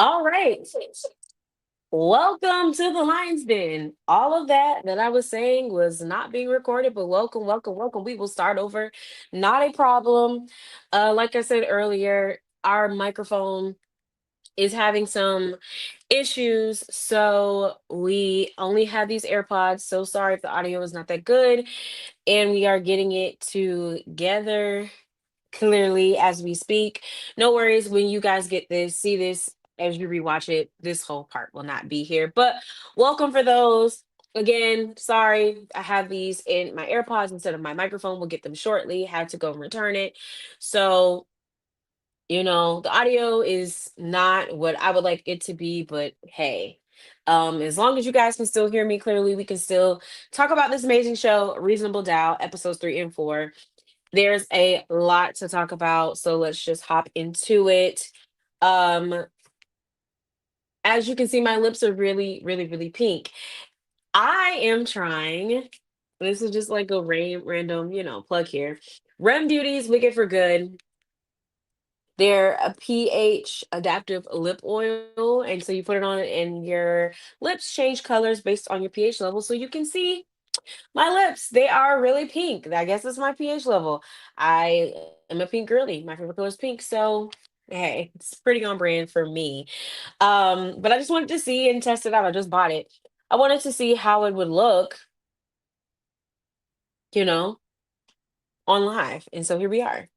All right. Welcome to the Lion's Den. All of that I was saying was not being recorded, but welcome, welcome, welcome. We will start over. Not a problem. Like I said earlier, our microphone is having some issues, so we only have these AirPods. So sorry if the audio is not that good, and we are getting it together clearly as we speak. No worries when you guys get this, see this as you rewatch it. This whole part will not be here, but welcome for those. Again, sorry, I have these in my AirPods instead of my microphone. We'll get them shortly. Had to go and return it. So, the audio is not what I would like it to be, but hey. As long as you guys can still hear me clearly, we can still talk about this amazing show, Reasonable Doubt, episodes 3 and 4. There's a lot to talk about, so let's just hop into it. Um, as you can see, my lips are really, really, really pink. I am trying. This is just like a random, plug here. Rem Beauty's Wicked for Good. They're a pH adaptive lip oil, and so you put it on, and your lips change colors based on your pH level, so you can see my lips, they are really pink. I guess it's my pH level. I am a pink girly. My favorite color is pink. So, hey, it's pretty on brand for me. But I just wanted to see and test it out. I just bought it. I wanted to see how it would look, you know, on live. And so here we are.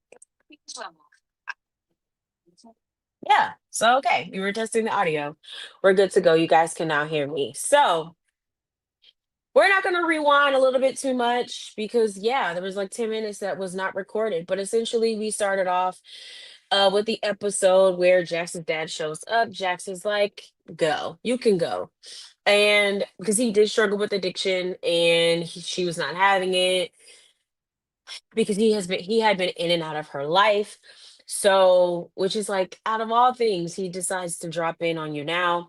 Yeah. So, okay, we were testing the audio. We're good to go. You guys can now hear me. So, we're not going to rewind a little bit too much because, yeah, there was like 10 minutes that was not recorded. But essentially, we started off with the episode where Jackson's dad shows up. Jackson's like, go, you can go. And because he did struggle with addiction and she was not having it because he had been in and out of her life. So, which is like out of all things, he decides to drop in on you now.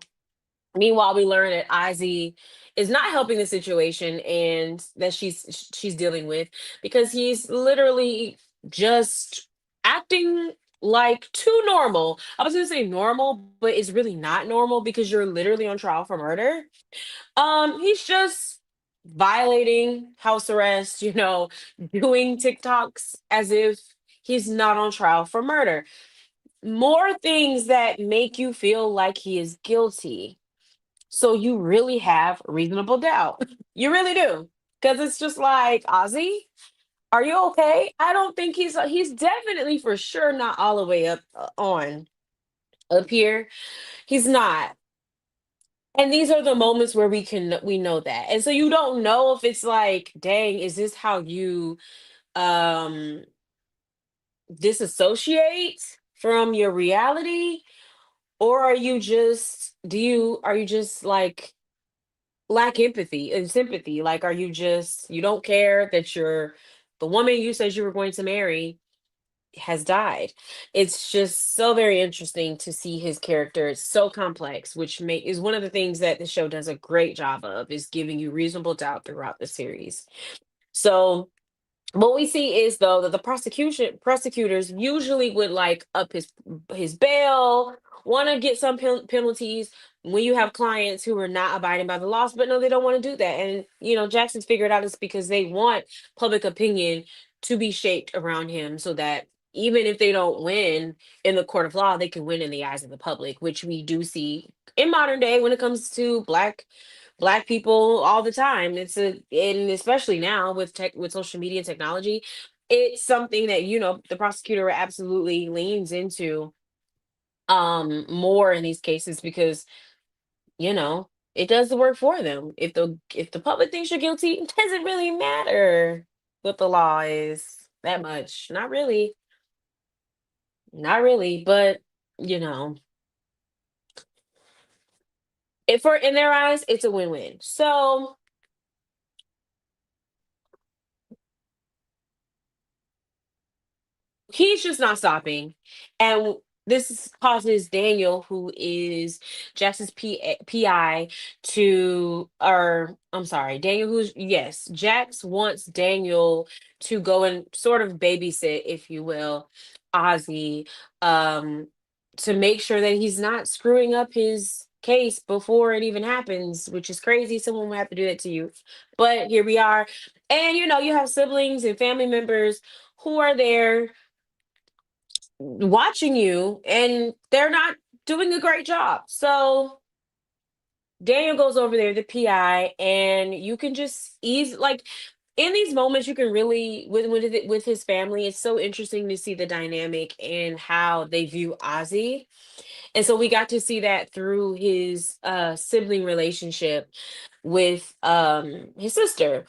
Meanwhile, we learn that Ozzy is not helping the situation and that she's dealing with because he's literally just acting like too normal. I was gonna say normal, but it's really not normal because you're literally on trial for murder. He's just violating house arrest, doing TikToks as if he's not on trial for murder. More things that make you feel like he is guilty, so you really have reasonable doubt. You really do. Because it's just like, Ozzy, are you okay? I don't think he's definitely for sure not all the way on up here. He's not. And these are the moments where we know that. And so you don't know if it's like, dang, is this how you um disassociate from your reality? Or are you just like lack empathy and sympathy? Like, are you just, you don't care that the woman you said you were going to marry has died? It's just so very interesting to see his character. It's so complex, which is one of the things that the show does a great job of, is giving you reasonable doubt throughout the series. So what we see is though that the prosecutors usually would like up his bail, want to get some penalties when you have clients who are not abiding by the laws, but no, they don't want to do that. And Jackson's figured out it's because they want public opinion to be shaped around him so that even if they don't win in the court of law, they can win in the eyes of the public, which we do see in modern day when it comes to black people all the time. And especially now with with social media and technology, it's something that the prosecutor absolutely leans into more in these cases because it does the work for them. If the public thinks you're guilty, it doesn't really matter what the law is that much. Not really. Not really, but you know if for in their eyes it's a win-win. So he's just not stopping. And causes Daniel, who is Jackson's PI, or I'm sorry, Daniel, yes, Jax wants Daniel to go and sort of babysit, if you will, Ozzy, um, to make sure that he's not screwing up his case before it even happens, which is crazy. Someone would have to do that to you. But here we are. And you have siblings and family members who are there watching you, and they're not doing a great job. So Daniel goes over there, the PI, and you can just ease like in these moments you can really with his family, it's so interesting to see the dynamic and how they view Ozzy. And so we got to see that through his sibling relationship with his sister.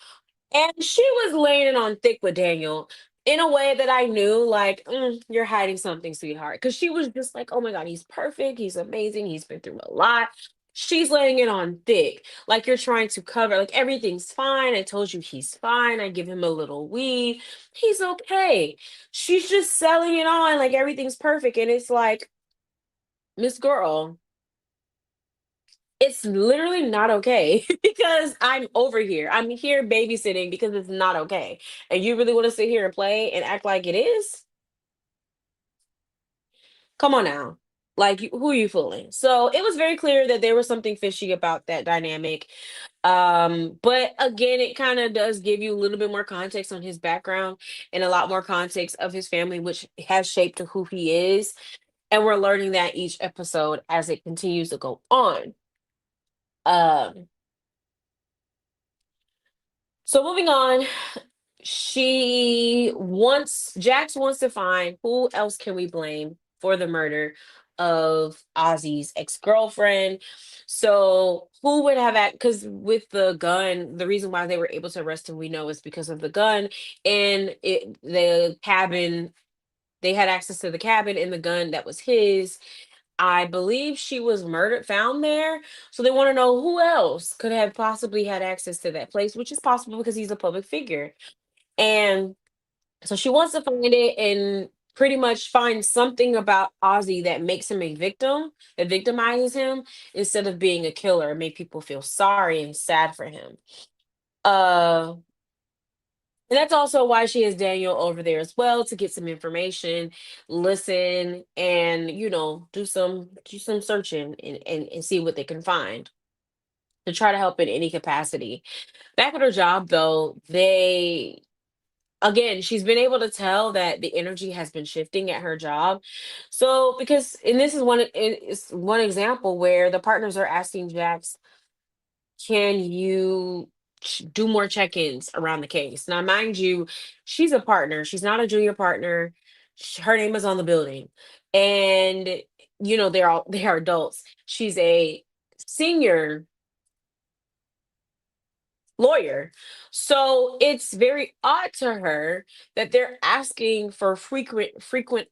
And she was laying it on thick with Daniel in a way that I knew, like, you're hiding something, sweetheart. Because she was just like, oh my God, he's perfect. He's amazing. He's been through a lot. She's laying it on thick. Like, you're trying to cover, like, everything's fine. I told you he's fine. I give him a little weed. He's okay. She's just selling it on like everything's perfect. And it's like, Miss Girl, it's literally not okay because I'm over here. I'm here babysitting because it's not okay. And you really want to sit here and play and act like it is? Come on now. Like, who are you fooling? So it was very clear that there was something fishy about that dynamic. But again, it kind of does give you a little bit more context on his background and a lot more context of his family, which has shaped to who he is. And we're learning that each episode as it continues to go on. Um, so moving on, Jax wants to find who else can we blame for the murder of Ozzy's ex-girlfriend. So who would have because with the gun, the reason why they were able to arrest him, we know, is because of the gun and the cabin. They had access to the cabin and the gun that was his. I believe she was murdered, found there. So they want to know who else could have possibly had access to that place, which is possible because he's a public figure. And so she wants to find it and pretty much find something about Ozzy that makes him a victim, that victimizes him instead of being a killer, make people feel sorry and sad for him. Uh and that's also why she has Daniel over there as well to get some information, listen, and do some searching and see what they can find to try to help in any capacity. Back at her job though, they again, she's been able to tell that the energy has been shifting at her job. So because and this is one example where the partners are asking Jax, can you do more check-ins around the case? Now, mind you, she's a partner. She's not a junior partner. Her name is on the building, and they are adults. She's a senior lawyer. So it's very odd to her that they're asking for frequent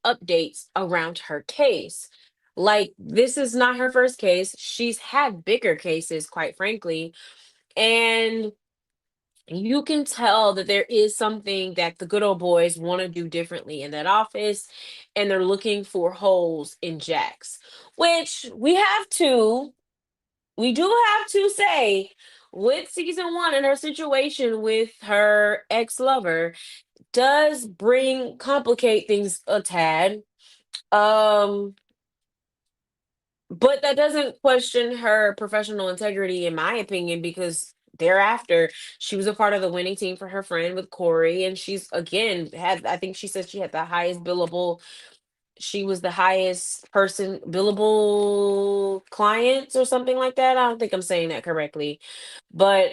updates around her case. Like, this is not her first case. She's had bigger cases, quite frankly. And you can tell that there is something that the good old boys want to do differently in that office, and they're looking for holes in Jax, which we do have to say, with season one and her situation with her ex-lover does bring complicate things a tad. Um, but that doesn't question her professional integrity, in my opinion, because thereafter she was a part of the winning team for her friend with Corey, and she's again I think she said she had the highest billable. She was the highest person billable clients or something like that. I don't think I'm saying that correctly, but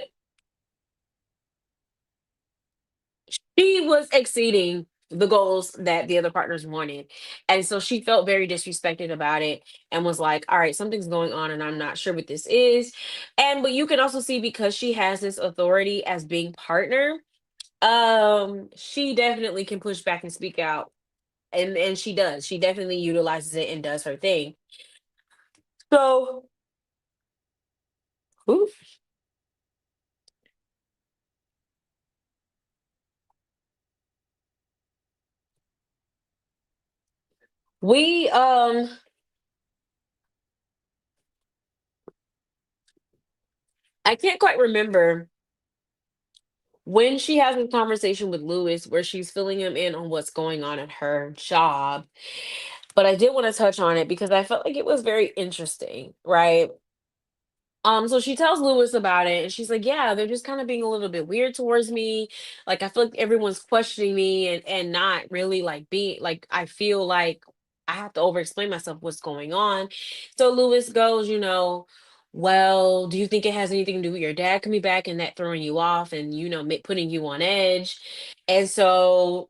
she was exceeding the goals that the other partners wanted. And so she felt very disrespected about it and was like, all right, something's going on and I'm not sure what this is. And but you can also see, because she has this authority as being partner, she definitely can push back and speak out. And she does. She definitely utilizes it and does her thing. So ooh, we I can't quite remember when she has a conversation with Lewis where she's filling him in on what's going on at her job. but I did want to touch on it because I felt like it was very interesting, right? So she tells Lewis about it, and she's like, "Yeah, they're just kind of being a little bit weird towards me. Like, I feel like everyone's questioning me and not really like being like I feel like I have to over explain myself what's going on." So Lewis goes, "Well, do you think it has anything to do with your dad coming back and that throwing you off and putting you on edge?" And so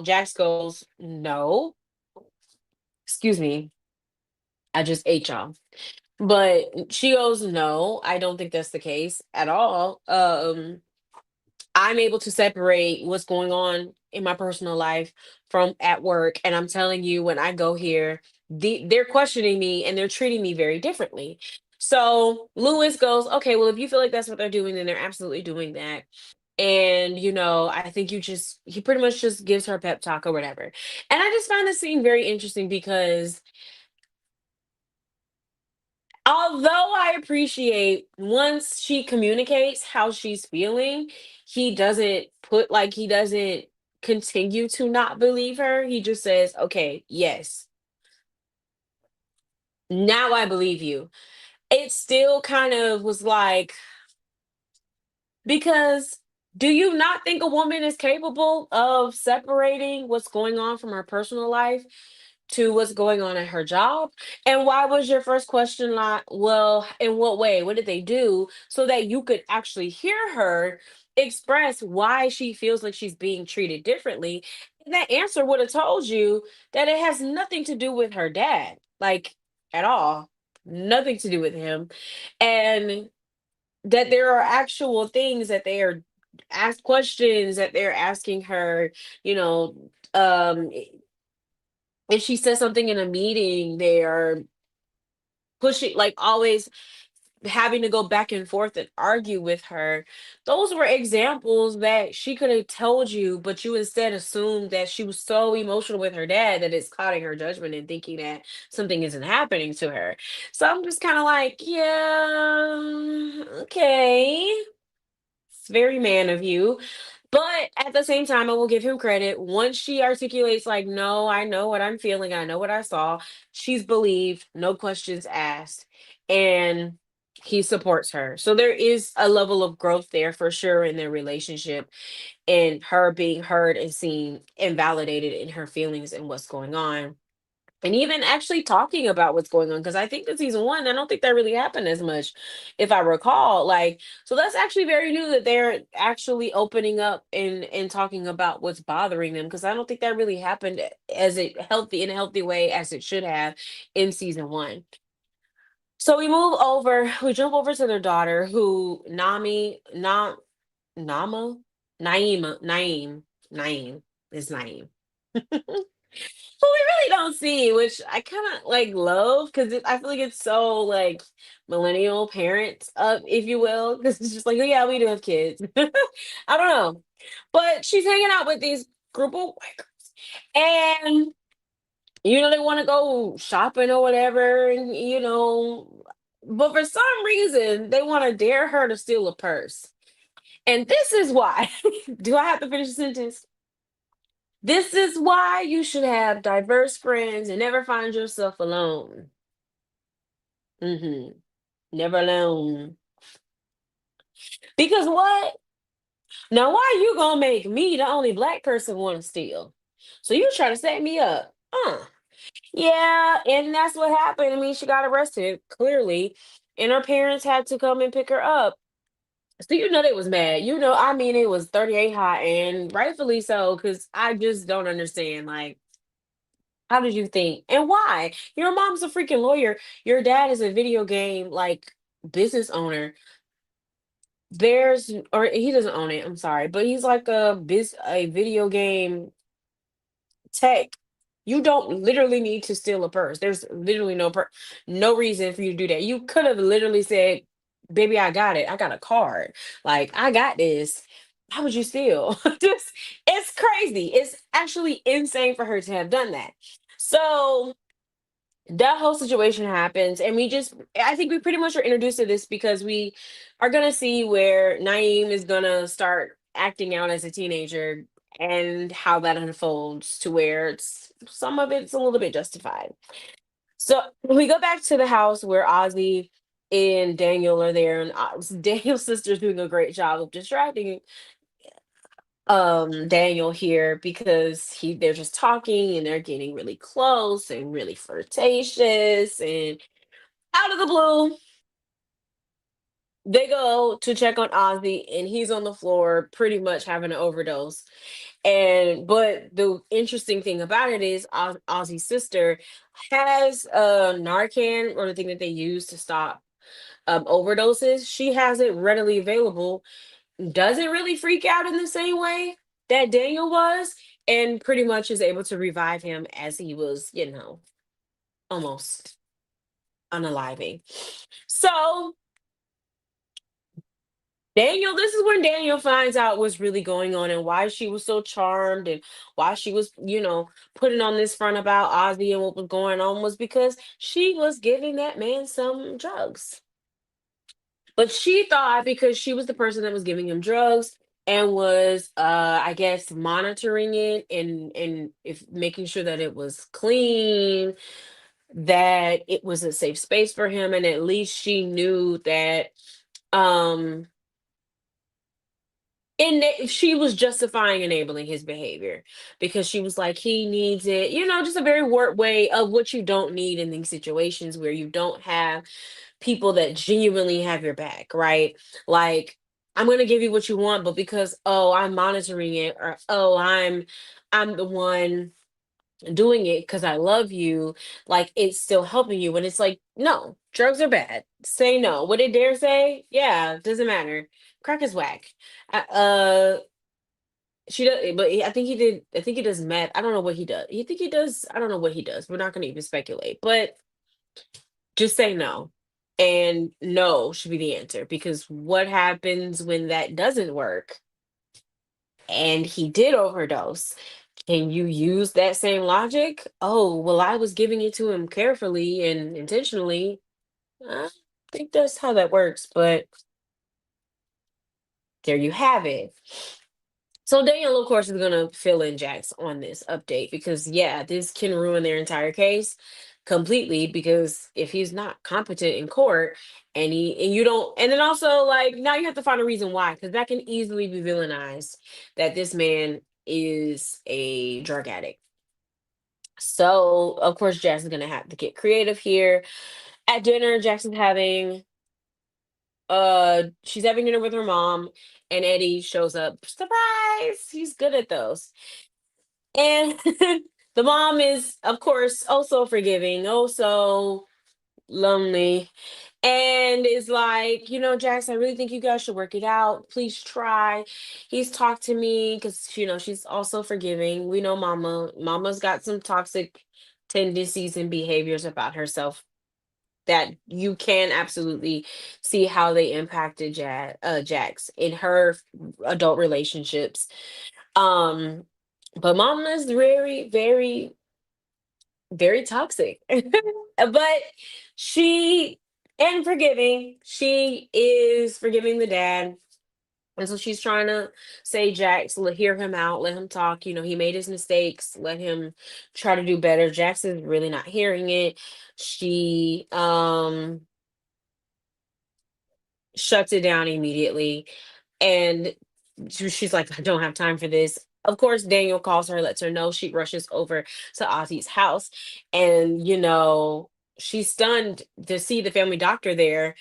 Jax goes, "No, excuse me, I just ate y'all." But she goes, "No, I don't think that's the case at all. I'm able to separate what's going on in my personal life from at work. And I'm telling you, when I go here, they're questioning me and they're treating me very differently." So Lewis goes, "Okay, well, if you feel like that's what they're doing, then they're absolutely doing that." And, I think he pretty much just gives her a pep talk or whatever. And I just found this scene very interesting because although I appreciate once she communicates how she's feeling, he doesn't continue to not believe her. He just says, "Okay, yes, now I believe you." It still kind of was like, because do you not think a woman is capable of separating what's going on from her personal life to what's going on at her job? And why was your first question like, well, in what way? What did they do? So that you could actually hear her express why she feels like she's being treated differently. And that answer would have told you that it has nothing to do with her dad, like at all. Nothing to do with him. And that there are actual things that they are ask questions that they're asking her, you know, if she says something in a meeting, they are pushing, like always having to go back and forth and argue with her. Those were examples that she could have told you, but you instead assumed that she was so emotional with her dad that it's clouding her judgment and thinking that something isn't happening to her. So I'm just kind of like, yeah, okay. It's very man of you. But at the same time, I will give him credit. Once she articulates, like, "No, I know what I'm feeling. I know what I saw," she's believed, no questions asked. And he supports her. So there is a level of growth there for sure in their relationship, and her being heard and seen and validated in her feelings and what's going on, and even actually talking about what's going on, because I think in season one, I don't think that really happened as much, if I recall. Like, so that's actually very new that they're actually opening up and talking about what's bothering them, because I don't think that really happened as a healthy way as it should have in season one. So we jump over to their daughter, who Nama, Naeem is Naeem. Who we really don't see, which I kind of like love, because I feel like it's so like millennial parents, if you will, because it's just like, "Oh yeah, we do have kids." I don't know, but she's hanging out with these group of white girls, and they want to go shopping or whatever, and but for some reason they want to dare her to steal a purse, and this is why. Do I have to finish the sentence? This is why you should have diverse friends and never find yourself alone. Never alone. Because what? Now, why you gonna make me the only black person want to steal? So you trying to set me up? Yeah, and that's what happened. I mean, she got arrested clearly, and her parents had to come and pick her up. So they was mad. I mean, it was 38 hot, and rightfully so, because I just don't understand. Like, how did you think? And why? Your mom's a freaking lawyer. Your dad is a video game like business owner. Or he doesn't own it, I'm sorry, but he's like a video game tech. You don't literally need to steal a purse. There's literally no reason for you to do that. You could have literally said, "Baby, I got it. I got a card. Like, I got this." Why would you steal? Just it's crazy. It's actually insane for her to have done that. So that whole situation happens, and I think we pretty much are introduced to this because we are going to see where Naeem is going to start acting out as a teenager and how that unfolds to where it's some of it's a little bit justified. So we go back to the house where Ozzy and Daniel are there, and Daniel's sister's doing a great job of distracting Daniel here because they're just talking and they're getting really close and really flirtatious, and out of the blue they go to check on Ozzy and he's on the floor pretty much having an overdose. And but the interesting thing about it is Ozzy's sister has Narcan, or the thing that they use to stop overdoses. She has it readily available, doesn't really freak out in the same way that Daniel was, and pretty much is able to revive him as he was, almost unaliving. So this is when Daniel finds out what's really going on and why she was so charmed and why she was, putting on this front about Ozzy and what was going on was because she was giving that man some drugs. But she thought because she was the person that was giving him drugs and was I guess monitoring it and if making sure that it was clean, that it was a safe space for him, and at least she knew that um she was justifying enabling his behavior because she was like, he needs it, just a very word way of what you don't need in these situations where you don't have people that genuinely have your back, right? Like, I'm gonna give you what you want, but because I'm monitoring it, or I'm the one doing it because I love you, like it's still helping you. And it's like, no, drugs are bad. Say no. What did Dare say? Yeah, doesn't matter. Crack is whack. Uh, she does, but I think he did. I think he does meth. I don't know what he does. You think he does? I don't know what he does. We're not going to even speculate. But just say no, and no should be the answer because what happens when that doesn't work? And he did overdose. Can you use that same logic? Oh, well, I was giving it to him carefully and intentionally. I think that's how that works, but there you have it. So Daniel, of course, is gonna fill in Jax on this update because yeah, this can ruin their entire case completely because if he's not competent in court and you don't, and then also like now you have to find a reason why, because that can easily be villainized that this man is a drug addict. So of course Jackson's gonna have to get creative here. At dinner, Jackson's having she's having dinner with her mom, and Eddie shows up. Surprise! He's good at those. And the mom is, of course, also forgiving, also lonely, and is like, Jax, I really think you guys should work it out. Please try. He's talked to me because, she's also forgiving. We know Mama's got some toxic tendencies and behaviors about herself that you can absolutely see how they impacted Jax in her adult relationships. Um, but Mama is very, very, very toxic. But she and forgiving. She is forgiving the dad. And so she's trying to say, Jax, hear him out, let him talk. He made his mistakes, let him try to do better. Jax is really not hearing it. She shuts it down immediately. And she's like, I don't have time for this. Of course, Daniel calls her, lets her know. She rushes over to Ozzy's house. And, she's stunned to see the family doctor there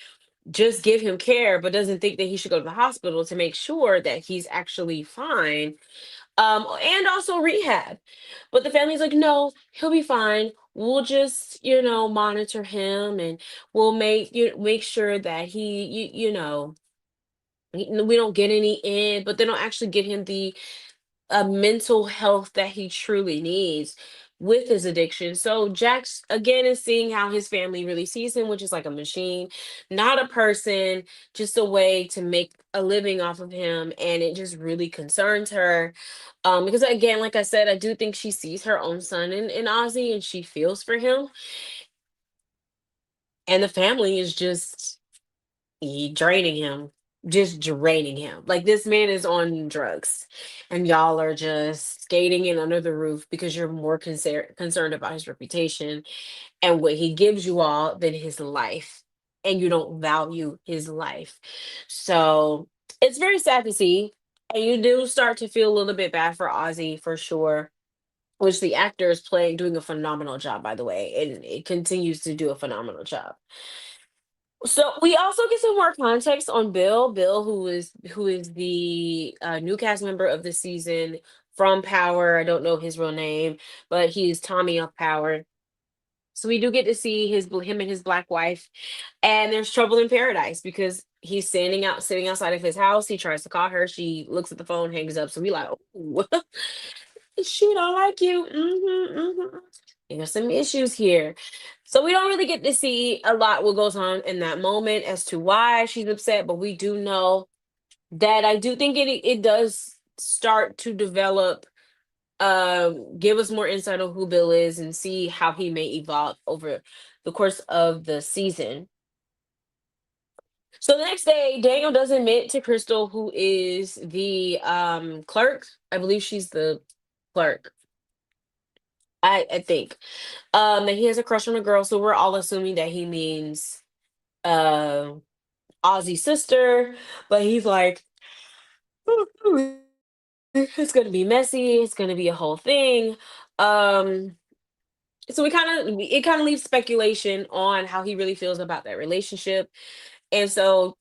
just give him care, but doesn't think that he should go to the hospital to make sure that he's actually fine. And also rehab. But the family's like, no, he'll be fine. We'll just, monitor him and we'll make sure that he, we don't get any in, but they don't actually get him the mental health that he truly needs with his addiction. So Jax again is seeing how his family really sees him, which is like a machine, not a person, just a way to make a living off of him. And it just really concerns her. Because again, like I said, I do think she sees her own son in Ozzy and she feels for him. And the family is just draining him. just draining him. Like this man is on drugs, and y'all are just skating in under the roof because you're more concerned about his reputation and what he gives you all than his life, and you don't value his life. So it's very sad to see, and you do start to feel a little bit bad for Ozzy for sure. Which the actor is playing, doing a phenomenal job, by the way, and it continues to do a phenomenal job. So we also get some more context on Bill. Bill, who is the new cast member of the season from Power. I don't know his real name, but he's Tommy of Power. So we do get to see him and his black wife, and there's trouble in paradise because he's sitting outside of his house. He tries to call her. She looks at the phone, hangs up. So we like, oh, she don't like you. There's some issues here. So we don't really get to see a lot what goes on in that moment as to why she's upset, but we do know that I do think it does start to develop, give us more insight on who Bill is and see how he may evolve over the course of the season. So the next day, Daniel does admit to Crystal, who is the clerk. I believe she's the clerk. I think that he has a crush on a girl, so we're all assuming that he means uh Ozzy's sister, but he's like, it's gonna be messy, it's gonna be a whole thing. Um so it kind of leaves speculation on how he really feels about that relationship. And so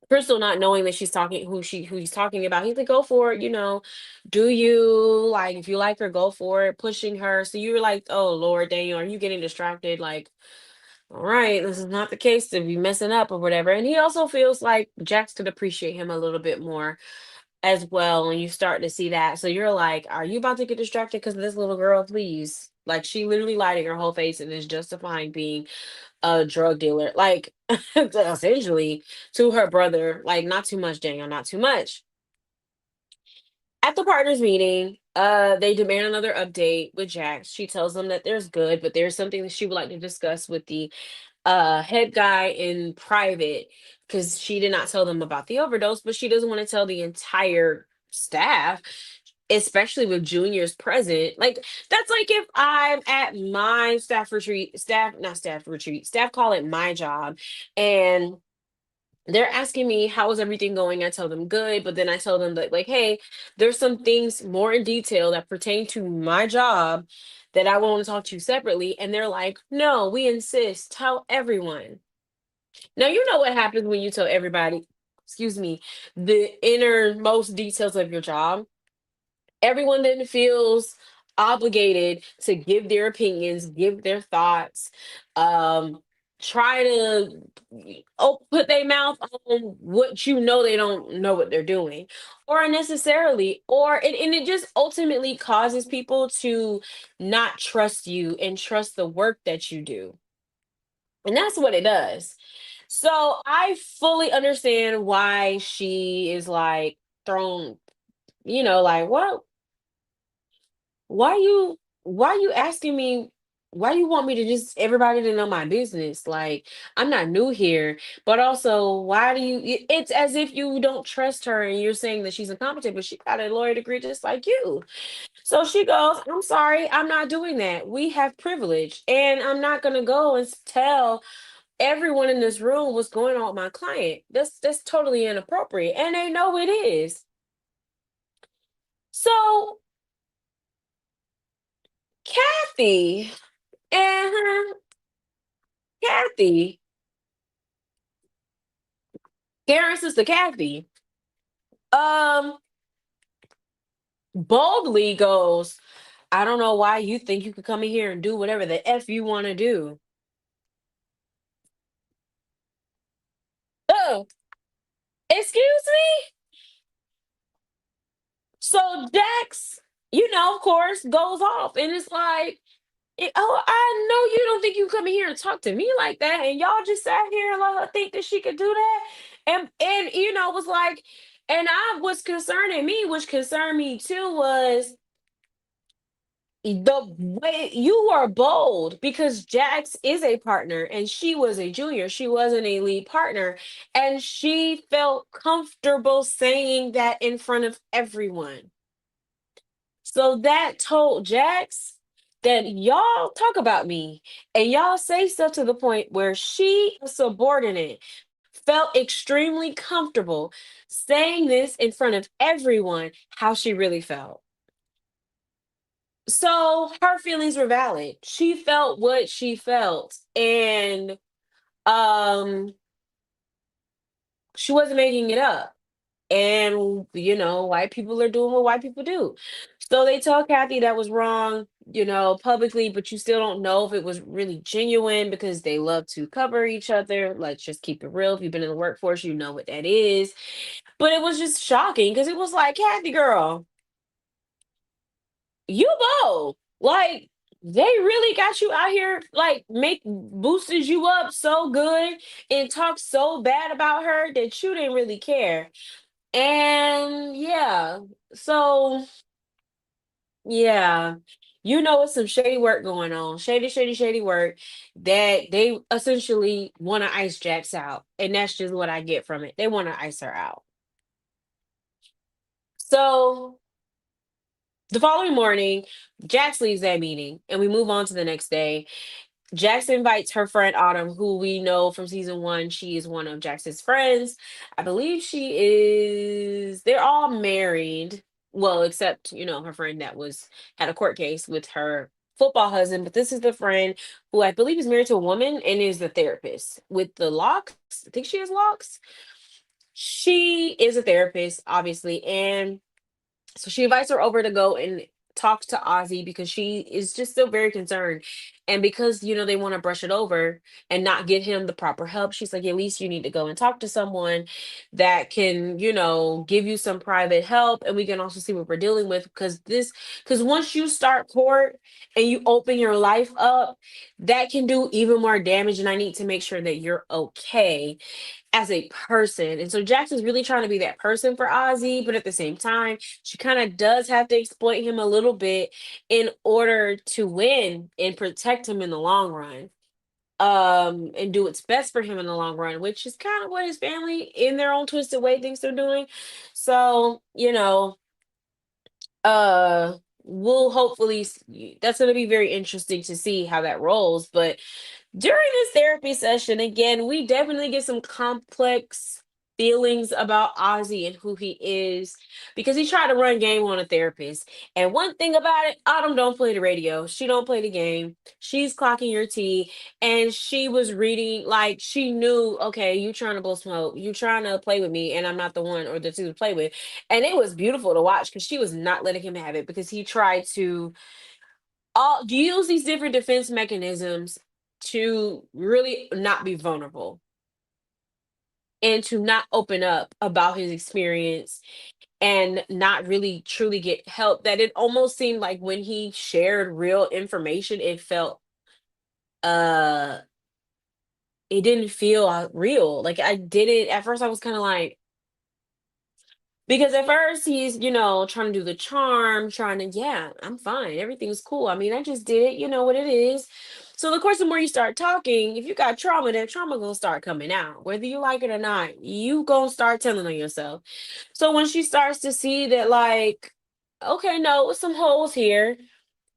Crystal, not knowing that who he's talking about, he's like, go for it, do you, like, if you like her, go for it, pushing her. So you were like, oh Lord, Daniel, are you getting distracted? Like, all right, this is not the case to be messing up or whatever. And he also feels like Jax could appreciate him a little bit more as well. And you start to see that. So you're like, are you about to get distracted because of this little girl? Please. Like, she literally lied in her whole face and is justifying being a drug dealer, like, essentially, to her brother. Like, not too much, Daniel, not too much. At the partners meeting, they demand another update with Jax. She tells them that there's good, but there's something that she would like to discuss with the head guy in private, because she did not tell them about the overdose, but she doesn't want to tell the entire staff, especially with juniors present. Like, that's like if I'm at my staff call it my job, and they're asking me how is everything going. I tell them good, but then I tell them that, like, hey, there's some things more in detail that pertain to my job that I want to talk to you separately. And they're like, no, we insist, tell everyone. Now, you know what happens when you tell everybody, excuse me, the innermost details of your job. Everyone then feels obligated to give their opinions, give their thoughts, um, try to put their mouth on what you know they don't know what they're doing, or unnecessarily, and it just ultimately causes people to not trust you and trust the work that you do. And that's what it does. So I fully understand why she is like thrown, like, what, why you asking me, why you want me to just everybody to know my business? Like, I'm not new here, but also why do it's as if you don't trust her and you're saying that she's incompetent, but she got a lawyer degree just like you. So she goes, I'm sorry, I'm not doing that. We have privilege, and I'm not gonna go and tell everyone in this room what's going on with my client. That's totally inappropriate, and they know it is. So Kathy and Kathy, Karen's sister Kathy, um, boldly goes, I don't know why you think you could come in here and do whatever the F you want to do. Oh, excuse me? So Jax, of course, goes off and it's like, oh, I know you don't think you come in here and talk to me like that, and y'all just sat here and let her think that she could do that, and was like, and I was concerning me, which concerned me too, was The way you are bold because Jax is a partner and she was a junior. She was an elite partner. And she felt comfortable saying that in front of everyone. So that told Jax that y'all talk about me and y'all say stuff to the point where she, a subordinate, felt extremely comfortable saying this in front of everyone how she really felt. So her feelings were valid. She felt what she felt. And um she wasn't making it up. And white people are doing what white people do. So they tell Kathy that was wrong, publicly, but you still don't know if it was really genuine because they love to cover each other. Let's just keep it real. If you've been in the workforce, you know what that is. But it was just shocking because it was like, Kathy girl, you bold. Like they really got you out here, like make boosted you up so good and talk so bad about her that you didn't really care. And yeah, so yeah, it's some shady work going on. Shady, shady, shady work that they essentially want to ice Jax out. And that's just what I get from it. They want to ice her out. So the following morning, Jax leaves that meeting and we move on to the next day. Jax invites her friend Autumn, who we know from season one. She is one of Jax's friends. I believe they're all married. Well, except, her friend that had a court case with her football husband. But this is the friend who I believe is married to a woman and is the therapist with the locks. I think she has locks. She is a therapist, obviously. And so she invites her over to go and talk to Ozzy because she is just still very concerned. And because, they want to brush it over and not get him the proper help, she's like, at least you need to go and talk to someone that can, give you some private help. And we can also see what we're dealing with because once you start court and you open your life up, that can do even more damage. And I need to make sure that you're okay as a person. And so Jackson's really trying to be that person for Ozzy, but at the same time, she kind of does have to exploit him a little bit in order to win and protect him in the long run. And do what's best for him in the long run, which is kind of what his family in their own twisted way thinks they're doing. So, we'll hopefully that's going to be very interesting to see how that rolls. But during this therapy session, again, we definitely get some complex feelings about Ozzy and who he is because he tried to run game on a therapist. And one thing about it, Autumn don't play the radio. She don't play the game. She's clocking your tea. And she was reading, like, she knew, okay, you trying to blow smoke. You trying to play with me, and I'm not the one or the two to play with. And it was beautiful to watch because she was not letting him have it because he tried to all use these different defense mechanisms to really not be vulnerable and to not open up about his experience and not really truly get help, that it almost seemed like when he shared real information it felt uh it didn't feel real. Like I didn't at first. I was kind of like, because at first he's, trying to do the charm, trying to, yeah, I'm fine. Everything's cool. I mean, I just did it. You know what it is. So of course, the more you start talking, if you got trauma, that trauma gonna start coming out. Whether you like it or not, you gonna start telling on yourself. So when she starts to see that, like, okay, no, some holes here,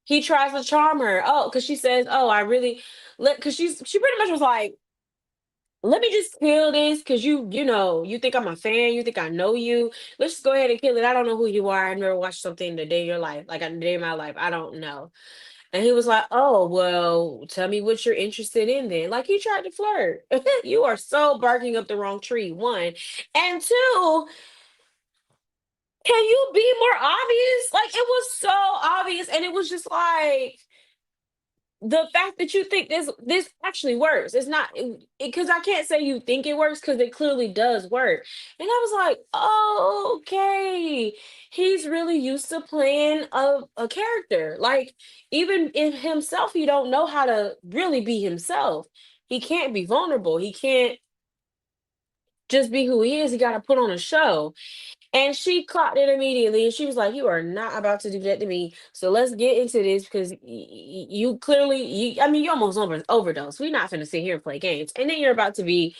he tries to charm her. Oh, because she says, oh, I really because she pretty much was like, let me just kill this because you think I'm a fan, you think I know you. Let's just go ahead and kill it. I don't know who you are. I've never watched something the day of your life, like a day of my life. I don't know. And he was like, oh, well, tell me what you're interested in then. Like he tried to flirt. You are so barking up the wrong tree, one. And two, can you be more obvious? Like it was so obvious. And it was just like, the fact that you think this actually works. It's not because I can't say you think it works because it clearly does work. And I was like, oh, okay, he's really used to playing a character. Like even in himself, he don't know how to really be himself. He can't be vulnerable. He can't just be who he is. He got to put on a show. And she caught it immediately, and she was like, "You are not about to do that to me. So let's get into this because you clearly, I mean, you almost overdose. We're not finna sit here and play games, and then you're about to be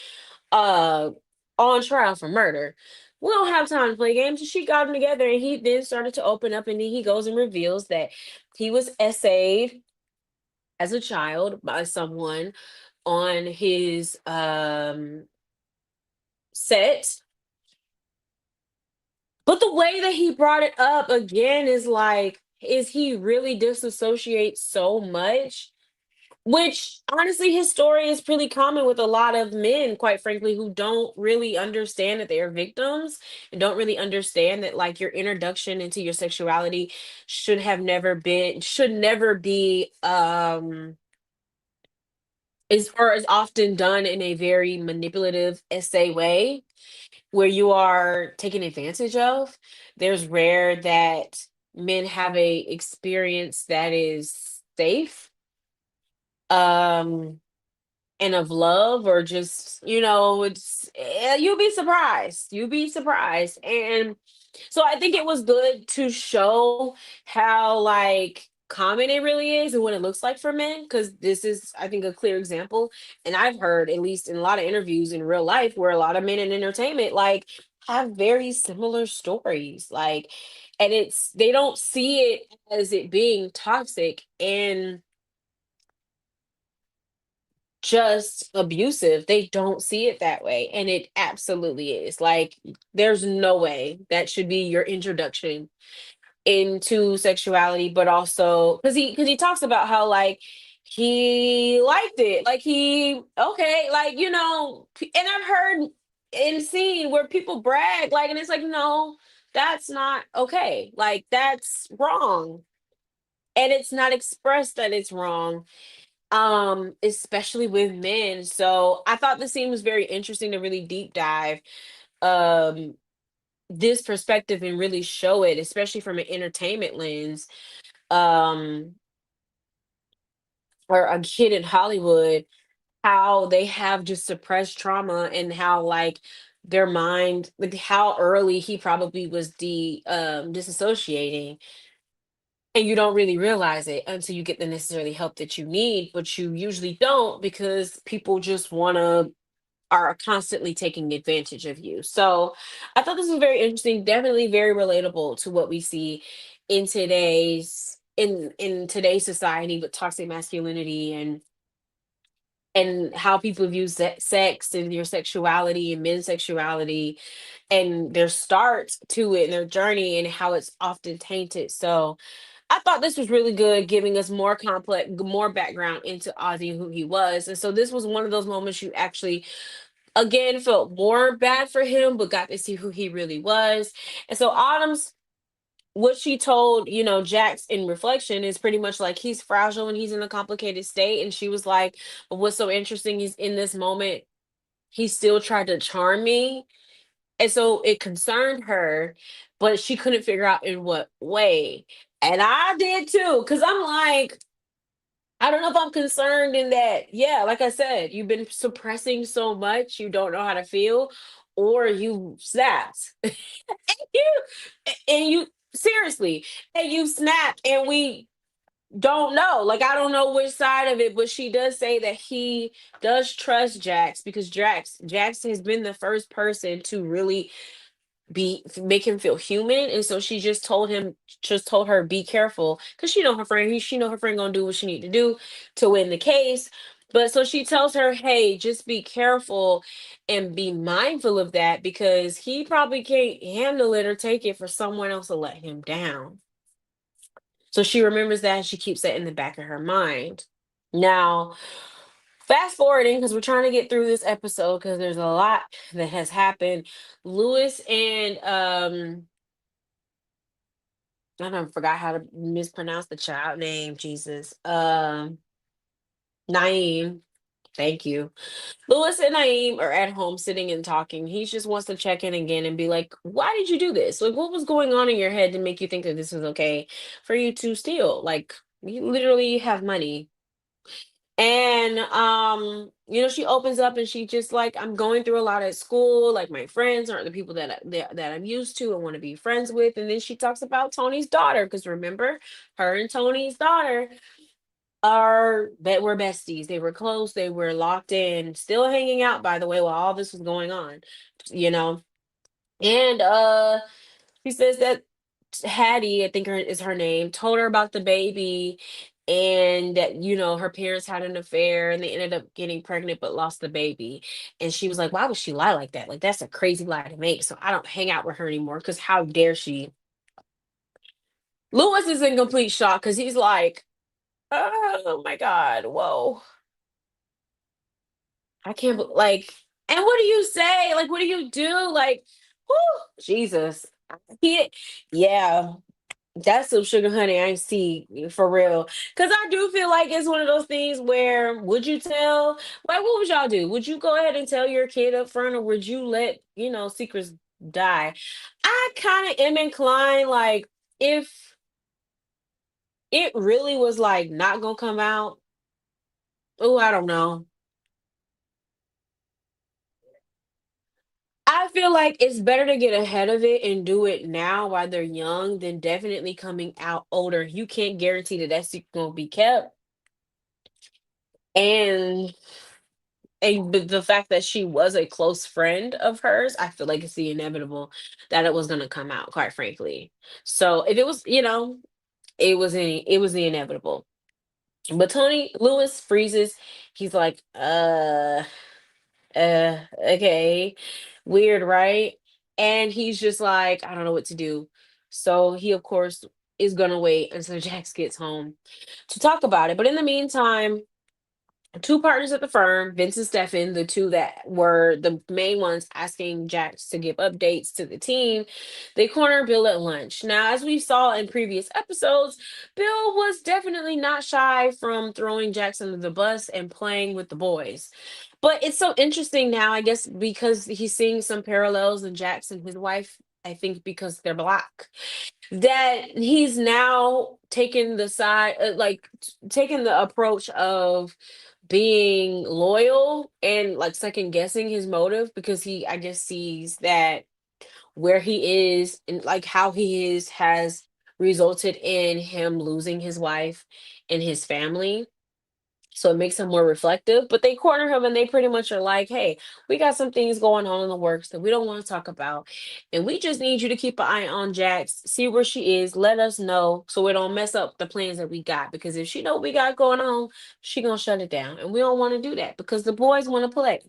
uh on trial for murder. We don't have time to play games." And she got him together, and he then started to open up, and then he goes and reveals that he was essayed as a child by someone on his set. But the way that he brought it up again is like, is he really disassociate so much? Which honestly, his story is pretty common with a lot of men, quite frankly, who don't really understand that they are victims and don't really understand that like your introduction into your sexuality should never be is often done in a very manipulative essay way where you are taken advantage of. There's rare that men have a experience that is safe, um, and of love, or just, you'll be surprised. You'll be surprised. And so I think it was good to show how like common it really is and what it looks like for men, because this is, I think, a clear example. And I've heard, at least in a lot of interviews in real life, where a lot of men in entertainment like have very similar stories. Like, and it's they don't see it as it being toxic and just abusive. They don't see it that way. And it absolutely is. Like, there's no way that should be your introduction into sexuality, but also because he talks about how like he liked it. Like he okay, like and I've heard and seen where people brag, like, and it's like, no, that's not okay. Like that's wrong. And it's not expressed that it's wrong, especially with men. So I thought the scene was very interesting to really deep dive um this perspective and really show it, especially from an entertainment lens, um or a kid in Hollywood, how they have just suppressed trauma and how like their mind, like how early he probably was disassociating, and you don't really realize it until you get the necessary help that you need, but you usually don't because people just want to are constantly taking advantage of you. So I thought this was very interesting, definitely very relatable to what we see in today's society with toxic masculinity and how people view sex and your sexuality and men's sexuality and their start to it and their journey and how it's often tainted. So I thought this was really good, giving us more complex, more background into Ozzy and who he was. And so this was one of those moments you actually again felt more bad for him, but got to see who he really was. And so Autumn's what she told, Jax in reflection is pretty much like he's fragile and he's in a complicated state. And she was like, but what's so interesting is in this moment, he still tried to charm me. And so it concerned her, but she couldn't figure out in what way. And I did too, because I'm like, I don't know if I'm concerned in that. Yeah, like I said, you've been suppressing so much, you don't know how to feel, or you snapped. you and you seriously, and you snapped, and we don't know. Like I don't know which side of it, but she does say that he does trust Jax because Jax has been the first person to really make him feel human, and so she just told her be careful because she know her friend she know her friend gonna do what she need to do to win the case. But so she tells her, hey, just be careful and be mindful of that because he probably can't handle it or take it for someone else to let him down. So she remembers that and she keeps that in the back of her mind. Now, fast forwarding, because we're trying to get through this episode because there's a lot that has happened. Lewis and I don't forgot how to mispronounce the child name, Jesus. Naeem. Thank you. Lewis and Naeem are at home sitting and talking. He just wants to check in again and be like, why did you do this? Like, what was going on in your head to make you think that this was okay for you to steal? Like, you literally have money. And she opens up and she just like, I'm going through a lot at school, like my friends aren't the people that I'm used to and want to be friends with. And then she talks about Tony's daughter, because remember, her and Tony's daughter are that were besties. They were close, they were locked in, still hanging out, by the way, while all this was going on, you know. And she says that Hattie, I think is her name, told her about the baby, and that, her parents had an affair and they ended up getting pregnant but lost the baby. And she was like, why would she lie like that? Like, that's a crazy lie to make. So I don't hang out with her anymore, because how dare she? Lewis is in complete shock because he's like, oh my God, whoa. I can't like, and what do you say? Like, what do you do? Like, whoo, Jesus. He, yeah. That's some sugar honey I see, for real. Cause I do feel like it's one of those things where, would you tell? Like, what would y'all do? Would you go ahead and tell your kid up front, or would you let, secrets die? I kind of am inclined, like, if it really was like not gonna come out, oh, I don't know. I feel like it's better to get ahead of it and do it now while they're young than definitely coming out older. You can't guarantee that that secret gonna be kept. And the fact that she was a close friend of hers, I feel like it's the inevitable that it was gonna come out, quite frankly. So if it was, it was the inevitable. But Tony Lewis freezes. He's like, okay, weird, right? And he's just like, I don't know what to do. So he, of course, is gonna wait until Jax gets home to talk about it. But in the meantime, two partners at the firm, Vince and Stefan, the two that were the main ones asking Jax to give updates to the team, they corner Bill at lunch. Now, as we saw in previous episodes, Bill was definitely not shy from throwing Jax under the bus and playing with the boys. But it's so interesting now, I guess, because he's seeing some parallels in Jax and his wife. I think because they're black, that he's now taking the side, taking the approach of being loyal and like second guessing his motive, because he, I guess, sees that where he is and like how he is has resulted in him losing his wife and his family. So it makes him more reflective. But they corner him and they pretty much are like, hey, we got some things going on in the works that we don't want to talk about. And we just need you to keep an eye on Jax, see where she is, let us know so we don't mess up the plans that we got. Because if she know what we got going on, she gonna shut it down. And we don't want to do that because the boys want to play.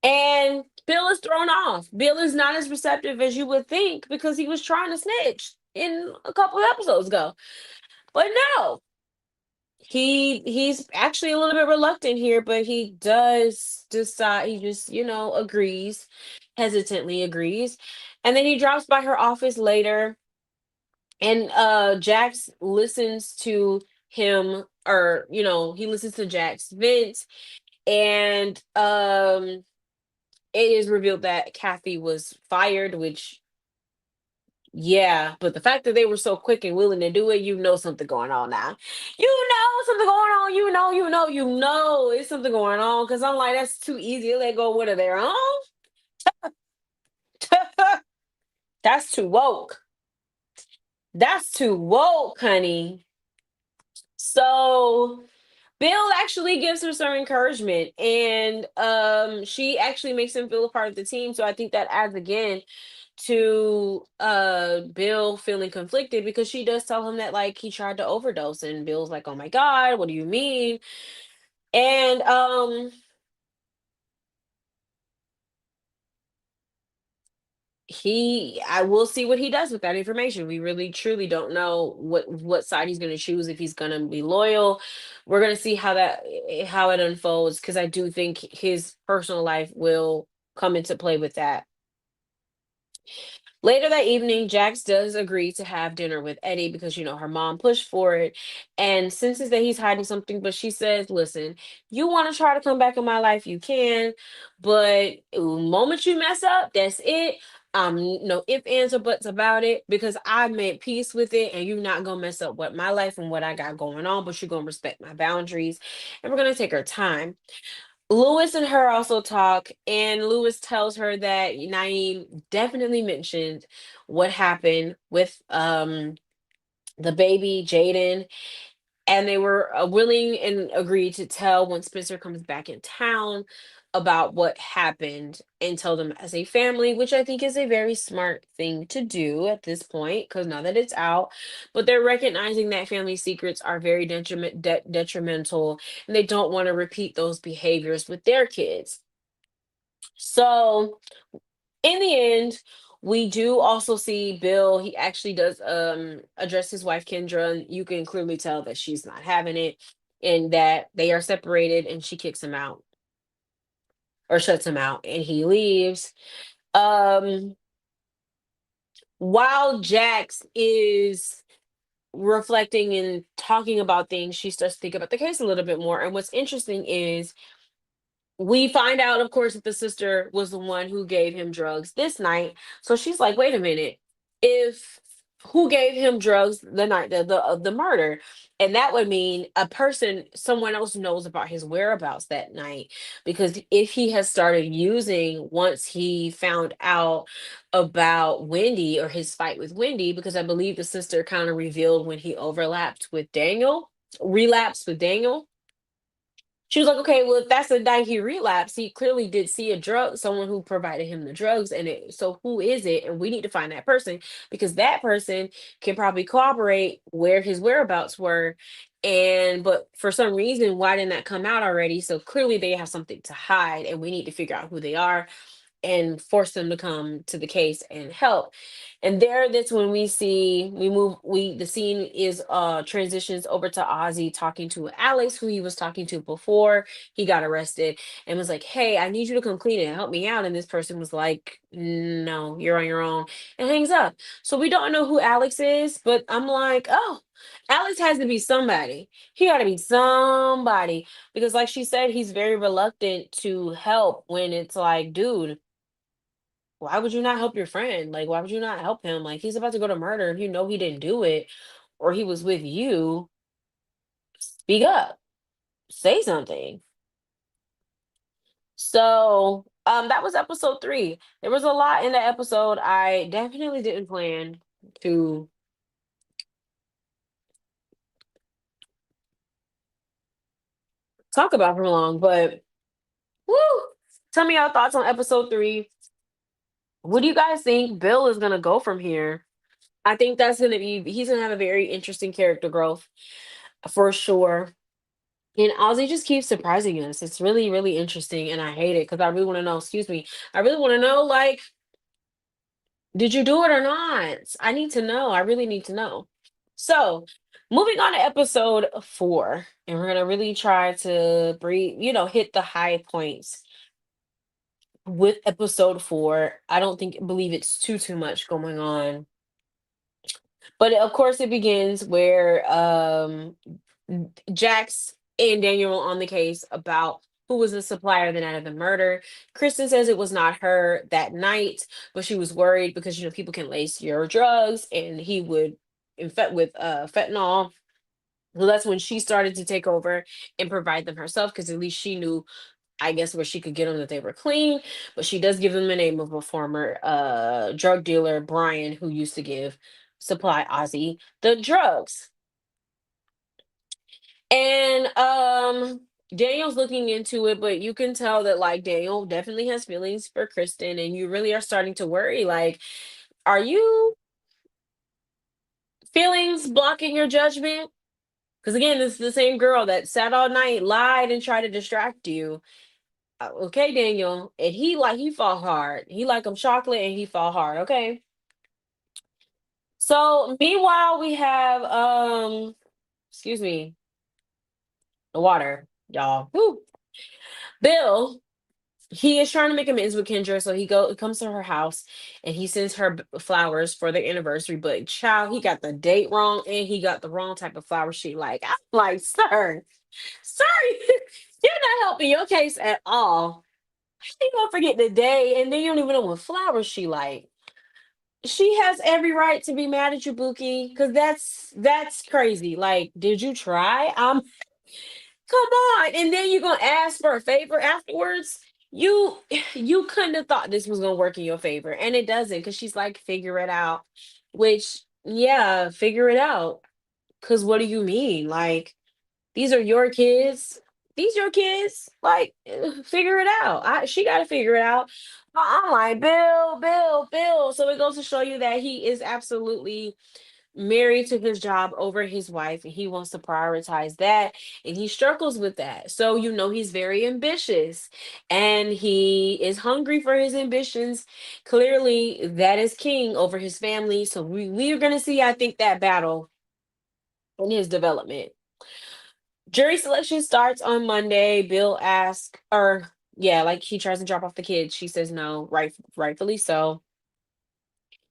And Bill is thrown off. Bill is not as receptive as you would think because he was trying to snitch in a couple of episodes ago. But no, he's actually a little bit reluctant here, but he does decide, he just, agrees, hesitantly agrees. And then he drops by her office later, and Jax listens to him, or he listens to Jax vent. And it is revealed that Kathy was fired, which, yeah, but the fact that they were so quick and willing to do it, something going on now. You know something going on. It's something going on. Because I'm like, that's too easy to let go with of their own. That's too woke. That's too woke, honey. So Bill actually gives her some encouragement, and she actually makes him feel a part of the team. So I think that adds again to Bill feeling conflicted, because she does tell him that like he tried to overdose, and Bill's like, "Oh my God, what do you mean?" And I will see what he does with that information. We really truly don't know what side he's going to choose, if he's going to be loyal. We're going to see how it unfolds, because I do think his personal life will come into play with that. Later that evening, Jax does agree to have dinner with Eddie because, her mom pushed for it and senses that he's hiding something. But she says, listen, you want to try to come back in my life, you can. But the moment you mess up, that's it. No if, ands, or buts about it because I made peace with it, and you're not gonna mess up what my life and what I got going on, but you're gonna respect my boundaries, and we're gonna take our time. Lewis and her also talk, and Lewis tells her that Naeem definitely mentioned what happened with the baby Jaden, and they were willing and agreed to tell when Spencer comes back in town about what happened and tell them as a family, which I think is a very smart thing to do at this point because now that it's out, but they're recognizing that family secrets are very detrimental, and they don't want to repeat those behaviors with their kids. So in the end, we do also see Bill. He actually does address his wife Kendra, and you can clearly tell that she's not having it and that they are separated, and she kicks him out or shuts him out, and he leaves. Um while Jax is reflecting and talking about things, she starts to think about the case a little bit more. And what's interesting is we find out, of course, that the sister was the one who gave him drugs this night. So she's like, wait a minute, if who gave him drugs the night of the murder? And that would mean a person, someone else knows about his whereabouts that night. Because if he has started using once he found out about Wendy or his fight with Wendy, because I believe the sister kind of revealed when he overlapped with Daniel, relapsed with Daniel. She was like, okay, well, if that's the night he relapsed, he clearly did see a drug, someone who provided him the drugs. And so who is it? And we need to find that person because that person can probably corroborate where his whereabouts were. But for some reason, why didn't that come out already? So clearly they have something to hide, and we need to figure out who they are and force them to come to the case and help. And there, that's when the scene is transitions over to Ozzy talking to Alex, who he was talking to before he got arrested, and was like, hey, I need you to come clean and help me out. And this person was like, no, you're on your own, and hangs up. So we don't know who Alex is, but I'm like, oh, Alex has to be somebody. He got to be somebody because, like she said, he's very reluctant to help when it's like, dude, why would you not help your friend? Like, why would you not help him? Like, he's about to go to murder. If you know he didn't do it or he was with you, speak up, say something. So, that was episode 3. There was a lot in the episode. I definitely didn't plan to talk about for long, but woo! Tell me your thoughts on episode 3. What do you guys think Bill is gonna go from here? I think he's gonna have a very interesting character growth for sure. And Ozzy just keeps surprising us. It's really, really interesting, and I hate it because I really want to know. Excuse me. I really want to know, like, did you do it or not? I need to know. I really need to know. So, moving on to episode 4, and we're gonna really try to breathe, hit the high points with episode 4. I don't believe it's too much going on. But of course, it begins where Jax and Daniel are on the case about who was the supplier the night of the murder. Kristen says it was not her that night, but she was worried because people can lace your drugs, and he would infect with fentanyl. So that's when she started to take over and provide them herself because at least she knew, I guess, where she could get them that they were clean. But she does give them the name of a former drug dealer, Brian, who used to supply Ozzy the drugs. And Daniel's looking into it, but you can tell that like Daniel definitely has feelings for Kristen, and you really are starting to worry. Like, are you feelings blocking your judgment? Because again, this is the same girl that sat all night, lied, and tried to distract you. Okay, Daniel, and he fought hard. He like him chocolate, and he fought hard. Okay. So meanwhile, we have excuse me, the water, y'all. Woo. Bill, he is trying to make amends with Kendra, so comes to her house and he sends her flowers for their anniversary. But child, he got the date wrong and he got the wrong type of flower she like. I'm like, sir, you're not helping your case at all. How you gonna forget the day and then you don't even know what flowers she like? She has every right to be mad at you, Buki, because that's crazy. Like, did you try? Come on, and then you're gonna ask for a favor afterwards. You you couldn't have thought this was gonna work in your favor, and it doesn't, because she's like, figure it out. Which, yeah, figure it out. Cause what do you mean? Like, these are your kids. These your kids. Like, figure it out. She got to figure it out. I'm like, Bill, Bill, Bill. So it goes to show you that he is absolutely married to his job over his wife, and he wants to prioritize that, and he struggles with that. So he's very ambitious, and he is hungry for his ambitions. Clearly, that is king over his family. So we're gonna see, I think, that battle in his development. Jury selection starts on Monday. Bill asks, or yeah, like, he tries to drop off the kids. She says no, rightfully so.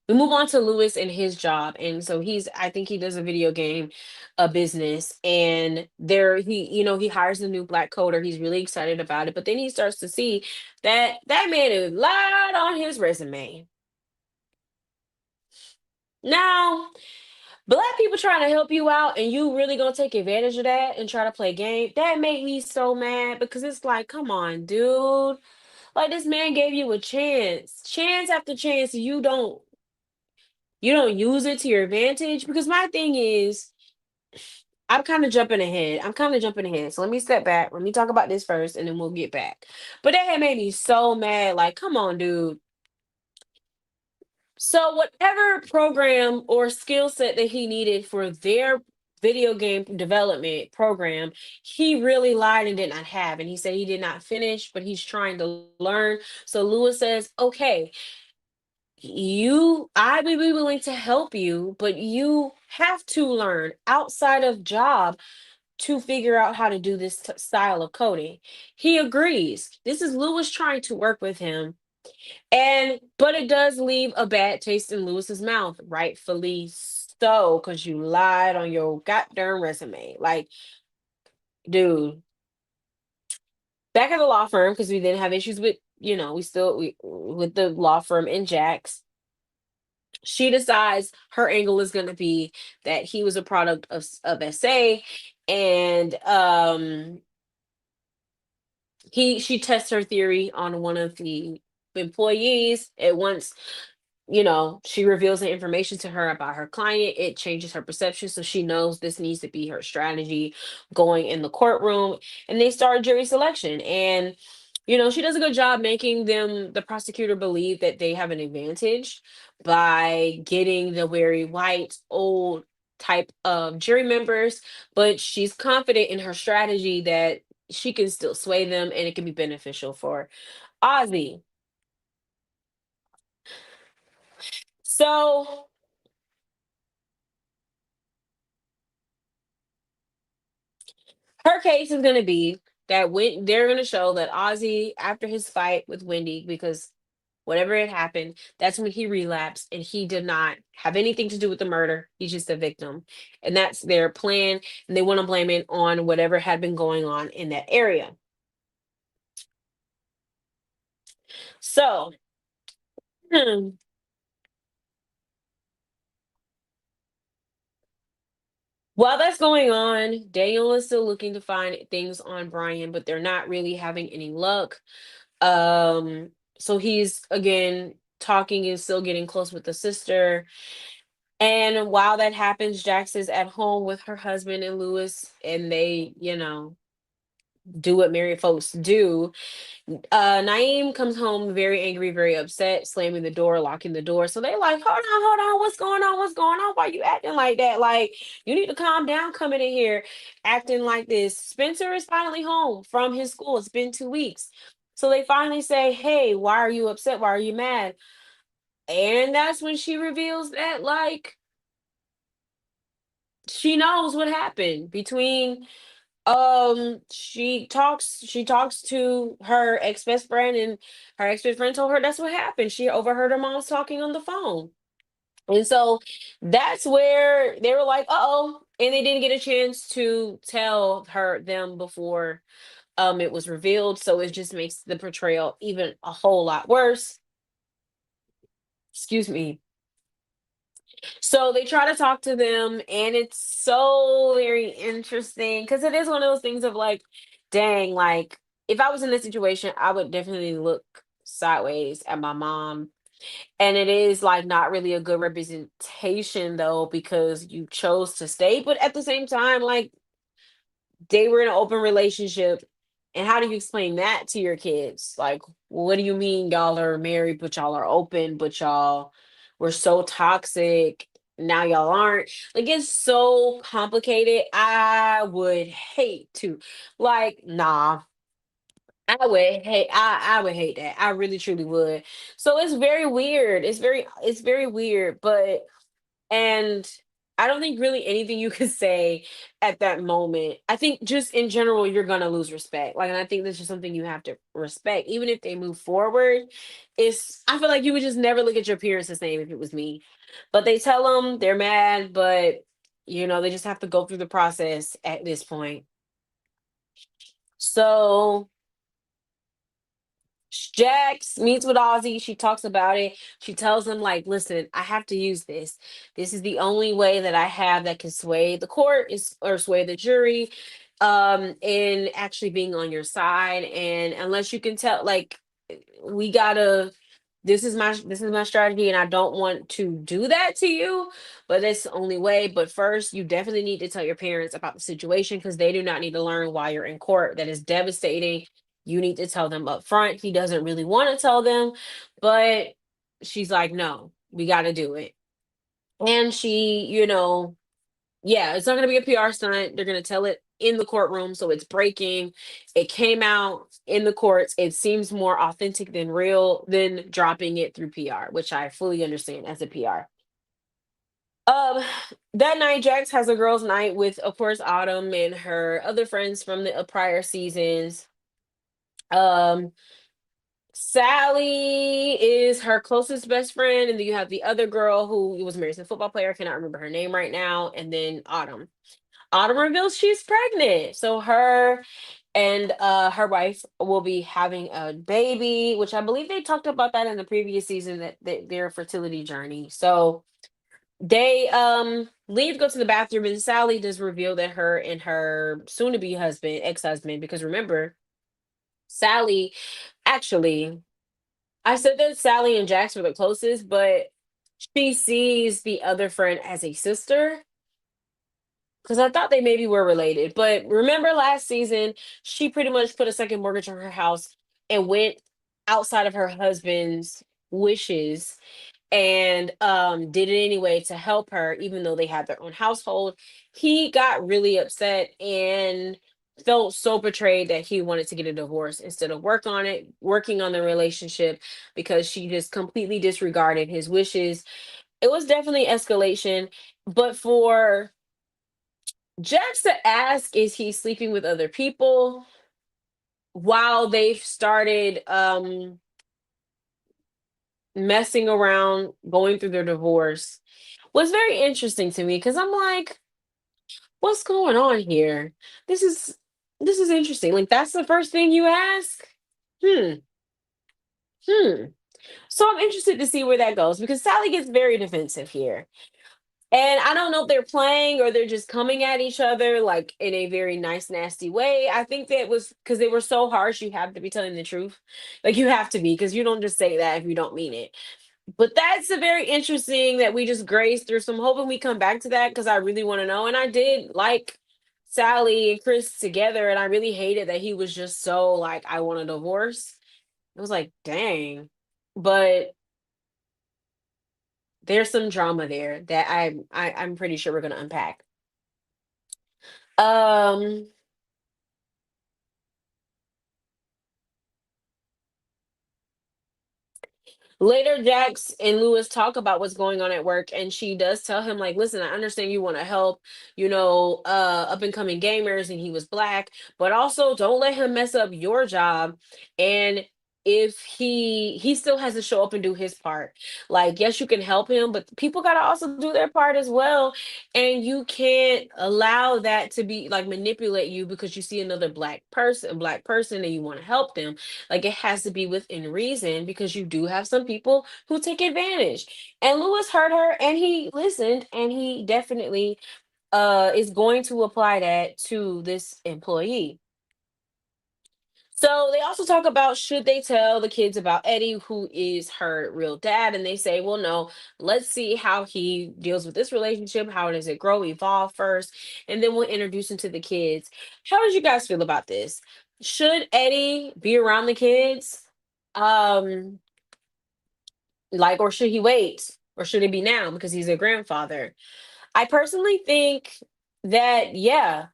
We move on to Lewis and his job. And so I think he does a video game, a business, and there he hires a new black coder. He's really excited about it. But then he starts to see that that man is lied on his resume. Now, black people trying to help you out, and you really gonna take advantage of that and try to play game. That made me so mad, because it's like, come on, dude. Like, this man gave you a chance after chance. You don't use it to your advantage. Because my thing is, I'm kind of jumping ahead. So let me step back. Let me talk about this first, and then we'll get back. But that had made me so mad. Like, come on, dude. So whatever program or skill set that he needed for their video game development program, he really lied and did not have. And he said he did not finish, but he's trying to learn. So Lewis says, okay, I would be willing to help you, but you have to learn outside of job to figure out how to do this style of coding. He agrees. This is Lewis trying to work with him, but it does leave a bad taste in Lewis's mouth, rightfully so, because you lied on your goddamn resume. Like, dude, back at the law firm, because we didn't have issues with, we with the law firm in Jax. She decides her angle is going to be that he was a product of SA, and she tests her theory on one of the employees. At once, she reveals the information to her about her client. It changes her perception, so she knows this needs to be her strategy going in the courtroom. And they start jury selection, and she does a good job making the prosecutor believe that they have an advantage by getting the very white, old type of jury members. But she's confident in her strategy that she can still sway them, and it can be beneficial for Ozzy. So her case is going to be that when they're going to show that Ozzy, after his fight with Wendy, because whatever had happened, that's when he relapsed, and he did not have anything to do with the murder. He's just a victim. And that's their plan. And they want to blame it on whatever had been going on in that area. So, hmm, while that's going on, Daniel is still looking to find things on Brian, but they're not really having any luck. Um, so he's again talking and still getting close with the sister. And while that happens, Jax is at home with her husband and Lewis, and they, do what married folks do. Naeem comes home very angry, very upset, slamming the door, locking the door. So they like, hold on, what's going on? What's going on? Why you acting like that? Like, you need to calm down coming in here acting like this. Spencer is finally home from his school. It's been 2 weeks. So they finally say, hey, why are you upset? Why are you mad? And that's when she reveals that, like, she knows what happened between she talks to her ex-best friend, and her ex-best friend told her that's what happened. She overheard her mom's talking on the phone. And so that's where they were like, uh-oh. And they didn't get a chance to tell them before it was revealed. So it just makes the portrayal even a whole lot worse. Excuse me. So they try to talk to them, and it's so very interesting because it is one of those things of like, dang, like if I was in this situation, I would definitely look sideways at my mom. And it is like not really a good representation though, because you chose to stay. But at the same time, like they were in an open relationship. And how do you explain that to your kids? Like, what do you mean y'all are married, but y'all are open, but y'all were so toxic. Now y'all aren't. Like, it's so complicated. I would hate to. Like, nah. I would hate that. I really truly would. So it's very weird. It's very weird, but and I don't think really anything you could say at that moment. I think just in general, you're gonna lose respect. Like, and I think that's just something you have to respect. Even if they move forward, I feel like you would just never look at your parents the same if it was me. But they tell them they're mad, but they just have to go through the process at this point. So Jax meets with Ozzy. She talks about it. She tells him, like, listen, I have to use this. This is the only way that I have that can sway the court is or sway the jury in actually being on your side. And unless you can tell, like, we gotta this is my strategy, and I don't want to do that to you, but that's the only way. But first, you definitely need to tell your parents about the situation because they do not need to learn while you're in court. That is devastating. You need to tell them up front. He doesn't really want to tell them, but she's like, no, we got to do it. And yeah, it's not going to be a PR stunt. They're going to tell it in the courtroom. So it's breaking. It came out in the courts. It seems more authentic than real than dropping it through PR, which I fully understand as a PR. Um, that night, Jax has a girls' night with, of course, Autumn and her other friends from the prior seasons. Um, Sally is her closest best friend, and then you have the other girl who was married to a football player. I cannot remember her name right now, and then Autumn. Autumn reveals she's pregnant. So her and her wife will be having a baby, which I believe they talked about that in the previous season that their fertility journey. So they leave to go to the bathroom, and Sally does reveal that her and her soon to be husband, ex-husband, because remember, Sally actually I said that Sally and Jax were the closest, but she sees the other friend as a sister. Because I thought they maybe were related. But remember last season, she pretty much put a second mortgage on her house and went outside of her husband's wishes and did it anyway to help her, even though they had their own household. He got really upset and felt so betrayed that he wanted to get a divorce instead of working on the relationship because she just completely disregarded his wishes. It was definitely escalation, but for Jax to ask, is he sleeping with other people while they've started messing around, going through their divorce was very interesting to me because I'm like, what's going on here? This is this is interesting. Like that's the first thing you ask? Hmm. Hmm. So I'm interested to see where that goes because Sally gets very defensive here. And I don't know if they're playing or they're just coming at each other like in a very nice, nasty way. I think that was because they were so harsh, you have to be telling the truth. Like you have to be, because you don't just say that if you don't mean it. But that's a very interesting that we just grazed through. So I'm hoping we come back to that because I really want to know. And I did like Sally and Chris together, and I really hated that he was just so like, I want a divorce. It was like, dang. But there's some drama there that I'm pretty sure we're gonna unpack. Um, Later, Jax and Lewis talk about what's going on at work, and she does tell him, like, listen, I understand you want to help, up and coming gamers, and he was black, but also don't let him mess up your job. And if he still has to show up and do his part. Like, yes, you can help him, but people got to also do their part as well. And you can't allow that to be like manipulate you because you see another black person and you want to help them. Like, it has to be within reason because you do have some people who take advantage. And Lewis heard her and he listened, and he definitely is going to apply that to this employee. So they also talk about should they tell the kids about Eddie, who is her real dad, and they say, well, no, let's see how he deals with this relationship. How does it grow, evolve first, and then we'll introduce him to the kids. How did you guys feel about this? Should Eddie be around the kids? Um, like, or should he wait? Or should it be now because he's a grandfather? I personally think that, yeah,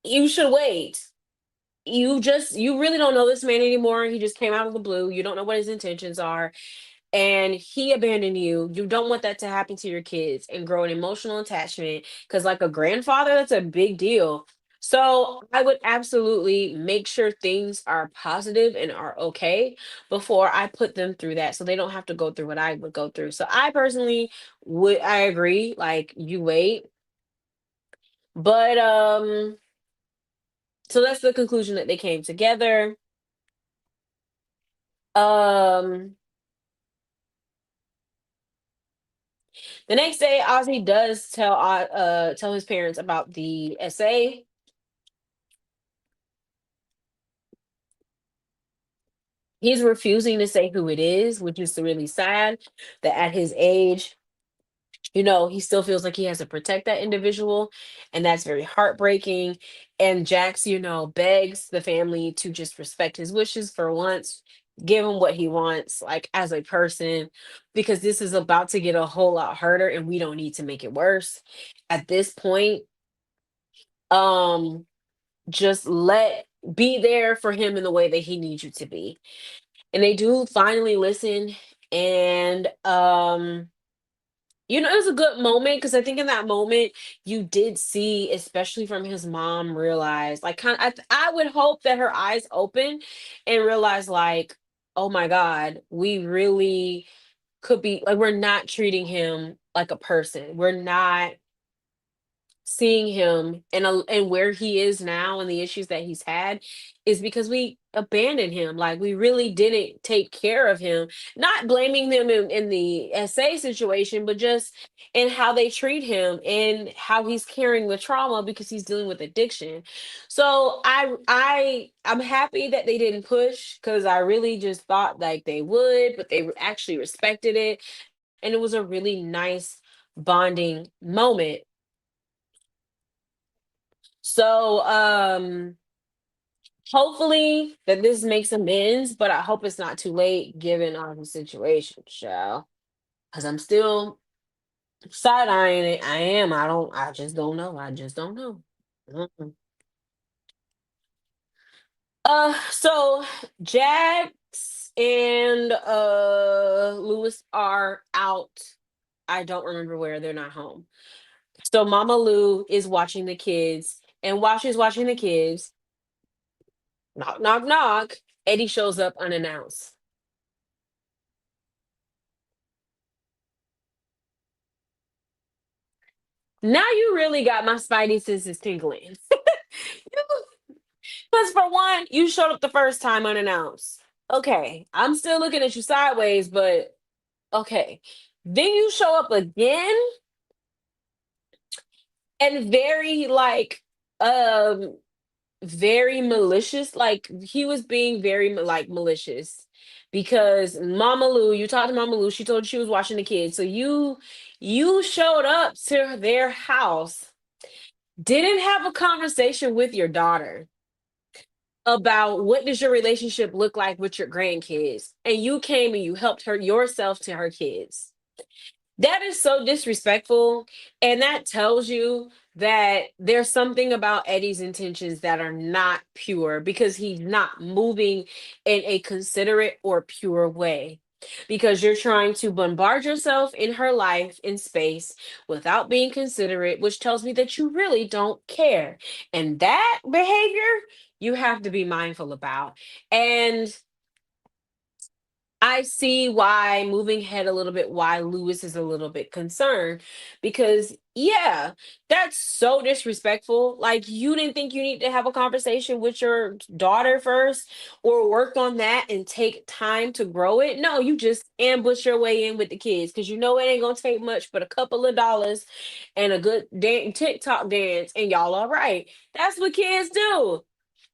you should wait. You really don't know this man anymore. He just came out of the blue. You don't know what his intentions are, and he abandoned you. You don't want that to happen to your kids and grow an emotional attachment because, like a grandfather, that's a big deal. So I would absolutely make sure things are positive and are okay before I put them through that so they don't have to go through what I would go through. So I personally would I agree, like you wait. But so that's the conclusion that they came together. Um The next day, Ozzy does tell his parents about the essay. He's refusing to say who it is, which is really sad that at his age, he still feels like he has to protect that individual, and that's very heartbreaking. And Jax, begs the family to just respect his wishes for once, give him what he wants, like as a person, because this is about to get a whole lot harder, and we don't need to make it worse. At this point, um, just be there for him in the way that he needs you to be. And they do finally listen. And it was a good moment because I think in that moment you did see, especially from his mom, realize like I would hope that her eyes open and realize like, oh my God, we really could be like we're not treating him like a person. We're not seeing him and where he is now and the issues that he's had is because we abandoned him. Like we really didn't take care of him. Not blaming them in the SA situation, but just in how they treat him and how he's carrying the trauma because he's dealing with addiction. So I'm happy that they didn't push because I really just thought like they would, but they actually respected it. And it was a really nice bonding moment. So, hopefully that this makes amends, but I hope it's not too late given the situation, child. Because I'm still side eyeing it. I am. I just don't know. I just don't know. Mm-mm. So Jax and Lewis are out. I don't remember where. They're not home. So Mama Lou is watching the kids, and while she's watching the kids, knock, knock, knock. Eddie shows up unannounced. Now you really got my spidey senses tingling. Because for one, you showed up the first time unannounced. Okay, I'm still looking at you sideways, but okay. Then you show up again and um very malicious. Like he was being very like malicious because Mama Lou, you talked to Mama Lou, she told you she was watching the kids. So you showed up to their house, didn't have a conversation with your daughter about what does your relationship look like with your grandkids, and you came and you helped her yourself to her kids. That is so disrespectful. And that tells you that there's something about Eddie's intentions that are not pure because he's not moving in a considerate or pure way. because you're trying to bombard yourself in her life in space without being considerate, which tells me that you really don't care. And that behavior you have to be mindful about. And I see why, moving ahead a little bit, why Lewis is a little bit concerned because, yeah, that's so disrespectful. Like, you didn't think you need to have a conversation with your daughter first or work on that and take time to grow it. No, you just ambush your way in with the kids because you know it ain't gonna take much but a couple of dollars and a good TikTok dance, and y'all all right. That's what kids do.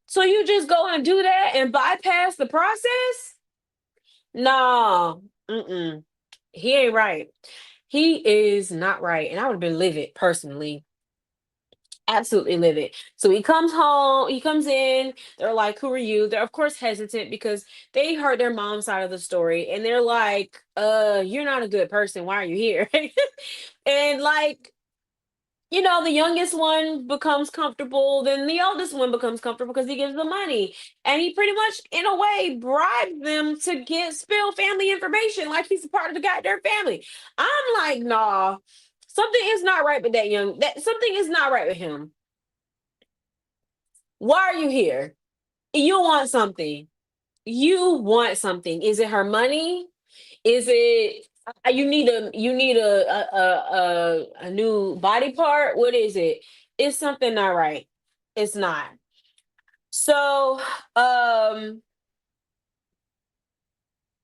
So you just go and do that and bypass the process? No, mm-mm. He ain't right. He is not right. And I would have been livid personally. Absolutely livid. So he comes home, he comes in, they're like, "Who are you?" They're of course hesitant because they heard their mom's side of the story and they're like, you're not a good person. Why are you here?" And like, the youngest one becomes comfortable, then the oldest one becomes comfortable because he gives them money. And he pretty much, in a way, bribed them to get spill family information like he's a part of the goddamn family. I'm like, nah, something is not right with that something is not right with him. Why are you here? You want something. You want something. Is it her money? Is it you need a new body part? What is it? It's something not right. It's not. So, um,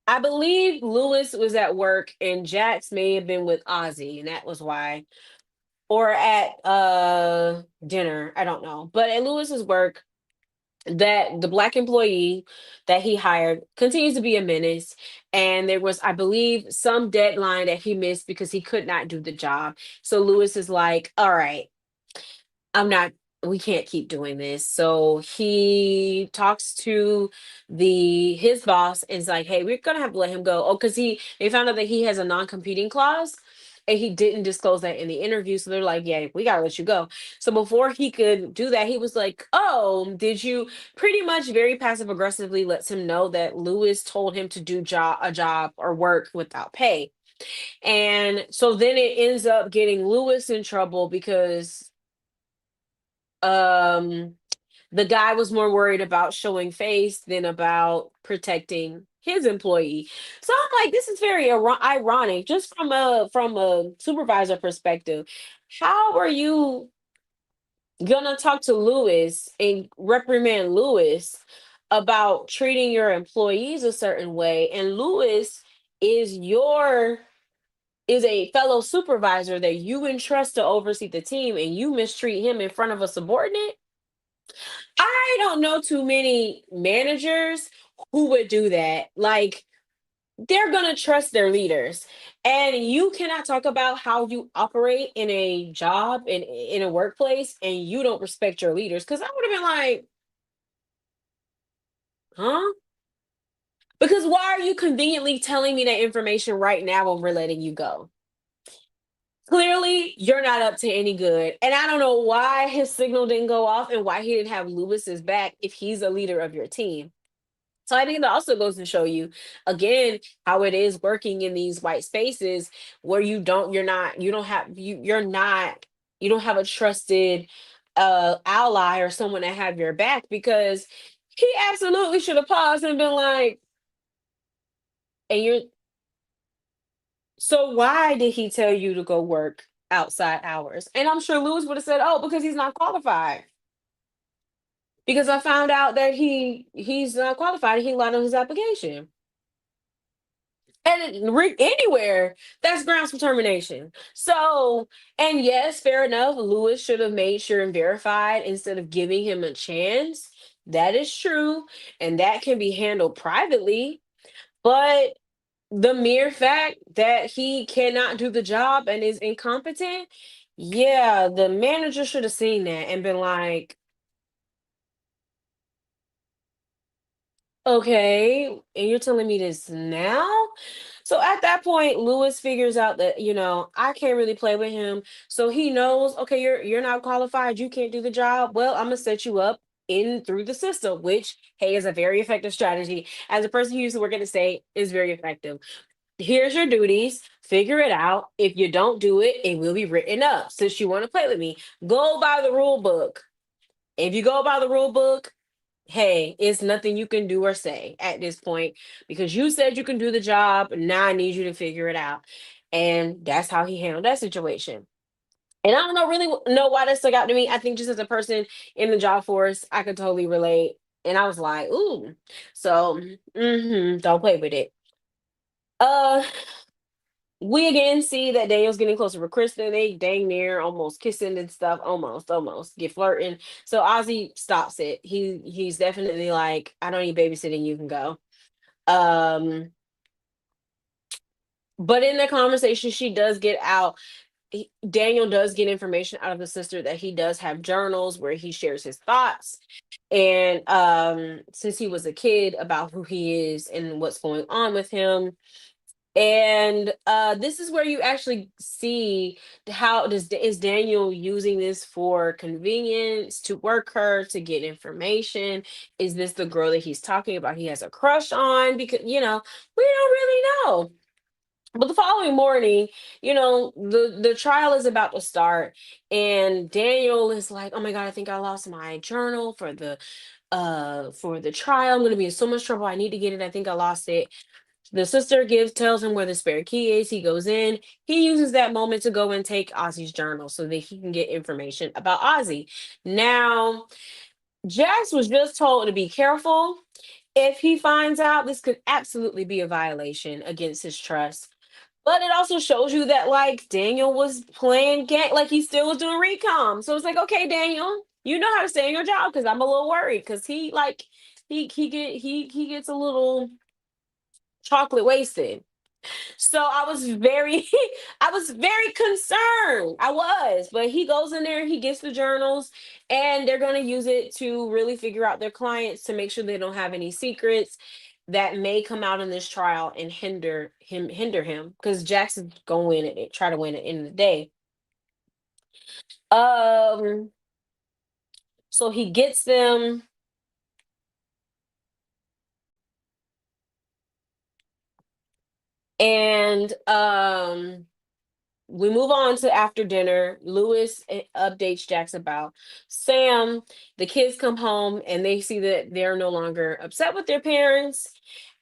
I believe Lewis was at work and Jax may have been with Ozzy, and that was why. Or at dinner. I don't know. But at Lewis's work, that the black employee that he hired continues to be a menace, and there was, I believe, some deadline that he missed because he could not do the job. So Lewis is like, all right, I'm not, we can't keep doing this. So he talks to his boss and is like, hey, we're gonna have to let him go. Oh, because they found out that he has a non-competing clause and he didn't disclose that in the interview. So they're like, yeah, we gotta let you go. So before he could do that, he was like, oh, did you, pretty much very passive aggressively lets him know that Lewis told him to do a job or work without pay. And so then it ends up getting Lewis in trouble because um the guy was more worried about showing face than about protecting his employee. So I'm like, this is very ironic, just from a supervisor perspective. How are you gonna talk to Lewis and reprimand Lewis about treating your employees a certain way? And Lewis is is a fellow supervisor that you entrust to oversee the team, and you mistreat him in front of a subordinate. I don't know too many managers who would do that. Like, they're going to trust their leaders. And you cannot talk about how you operate in a job, in a workplace, and you don't respect your leaders. Because I would have been like, huh? Because why are you conveniently telling me that information right now when we're letting you go? Clearly, you're not up to any good. And I don't know why his signal didn't go off and why he didn't have Lewis's back if he's a leader of your team. So I think that also goes to show you again how it is working in these white spaces where you don't have you're not you don't have a trusted ally or someone to have your back, because he absolutely should have paused and been like, and you're so why did he tell you to go work outside hours? And I'm sure Lewis would have said, oh, because he's not qualified. Because I found out that he's not qualified. He lied on his application. And anywhere, that's grounds for termination. So, and yes, fair enough, Lewis should have made sure and verified instead of giving him a chance. That is true, and that can be handled privately. But the mere fact that he cannot do the job and is incompetent, yeah, the manager should have seen that and been like, okay, and you're telling me this now? So at that point, Lewis figures out that, I can't really play with him. So he knows, okay, you're not qualified, you can't do the job. Well, I'm gonna set you up in through the system, which, hey, is a very effective strategy. As a person who used to work at the state, is very effective. Here's your duties. Figure it out. If you don't do it, it will be written up. Since you want to play with me, go by the rule book. If you go by the rule book, hey, it's nothing you can do or say at this point because you said you can do the job. Now I need you to figure it out. And that's how he handled that situation. And I don't know really know why that stuck out to me. I think just as a person in the job force, I could totally relate. And I was like, ooh. So don't play with it. Uh we again see that Daniel's getting closer with Kristen. They dang near almost kissing and stuff. Almost get flirting. So Ozzy stops it. He's definitely like, I don't need babysitting. You can go. Um, but in the conversation, she does get out. Daniel does get information out of the sister that he does have journals where he shares his thoughts and since he was a kid about who he is and what's going on with him. And this is where you actually see how is Daniel using this for convenience to work her to get information? Is this the girl that he's talking about he has a crush on? Because we don't really know. But the following morning, the trial is about to start, and Daniel is like, "Oh my God, I think I lost my journal for the trial. I'm gonna be in so much trouble. I need to get it. I think I lost it." The sister tells him where the spare key is. He goes in. He uses that moment to go and take Ozzy's journal so that he can get information about Ozzy. Now, Jax was just told to be careful. If he finds out, this could absolutely be a violation against his trust. But it also shows you that like Daniel was playing game, like he still was doing recom. So it's like, okay, Daniel, you know how to stay in your job because I'm a little worried because he gets a little chocolate wasted. So I was very I was very concerned. I was, but he goes in there, he gets the journals, and they're going to use it to really figure out their clients to make sure they don't have any secrets that may come out in this trial and hinder him because Jackson's going to win it, try to win at the end of the day. Um so he gets them, and we move on to after dinner. Lewis updates Jax about Sam. The kids come home and they see that they're no longer upset with their parents.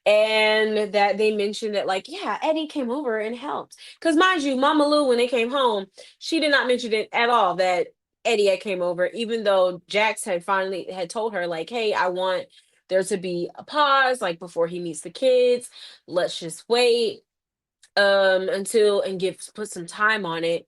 And that they mentioned that, like, yeah, Eddie came over and helped. Because, mind you, Mama Lou, when they came home, she did not mention it at all that Eddie had came over, even though Jax had finally had told her, like, hey, I want there to be a pause, like, before he meets the kids. Let's just wait until and give put some time on it.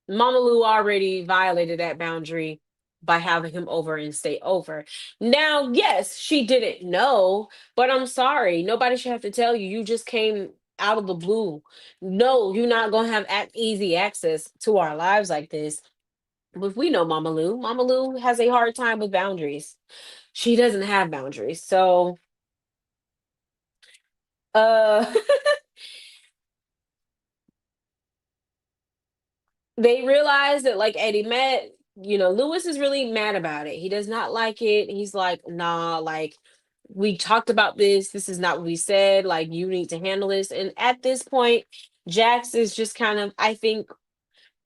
Mama Lou already violated that boundary by having him over and stay over. Now, yes, she didn't know, but I'm sorry. Nobody should have to tell you. You just came out of the blue. No, you're not gonna have easy access to our lives like this. But we know Mama Lou. Mama Lou has a hard time with boundaries. She doesn't have boundaries. So uh they realize that like Eddie met, Lewis is really mad about it. He does not like it. He's like, nah, like we talked about this. This is not what we said. Like you need to handle this. And at this point, Jax is just kind of, I think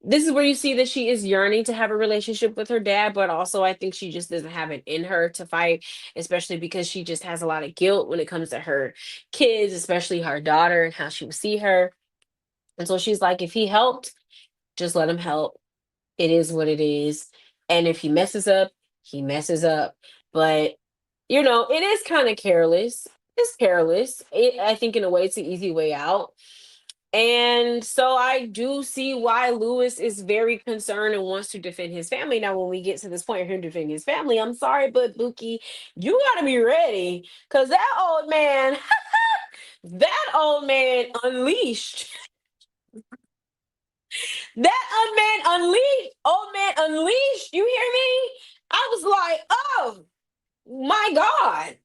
this is where you see that she is yearning to have a relationship with her dad, but also I think she just doesn't have it in her to fight, especially because she just has a lot of guilt when it comes to her kids, especially her daughter and how she would see her. And so she's like, if he helped, just let him help. It is what it is. And if he messes up, he messes up. But, it is kind of careless. It's careless. I think in a way it's an easy way out. And so I do see why Lewis is very concerned and wants to defend his family. Now, when we get to this point of him defending his family, I'm sorry, but Buki, you got to be ready because that old man unleashed. That old man unleashed. You hear me? I was like, oh my God.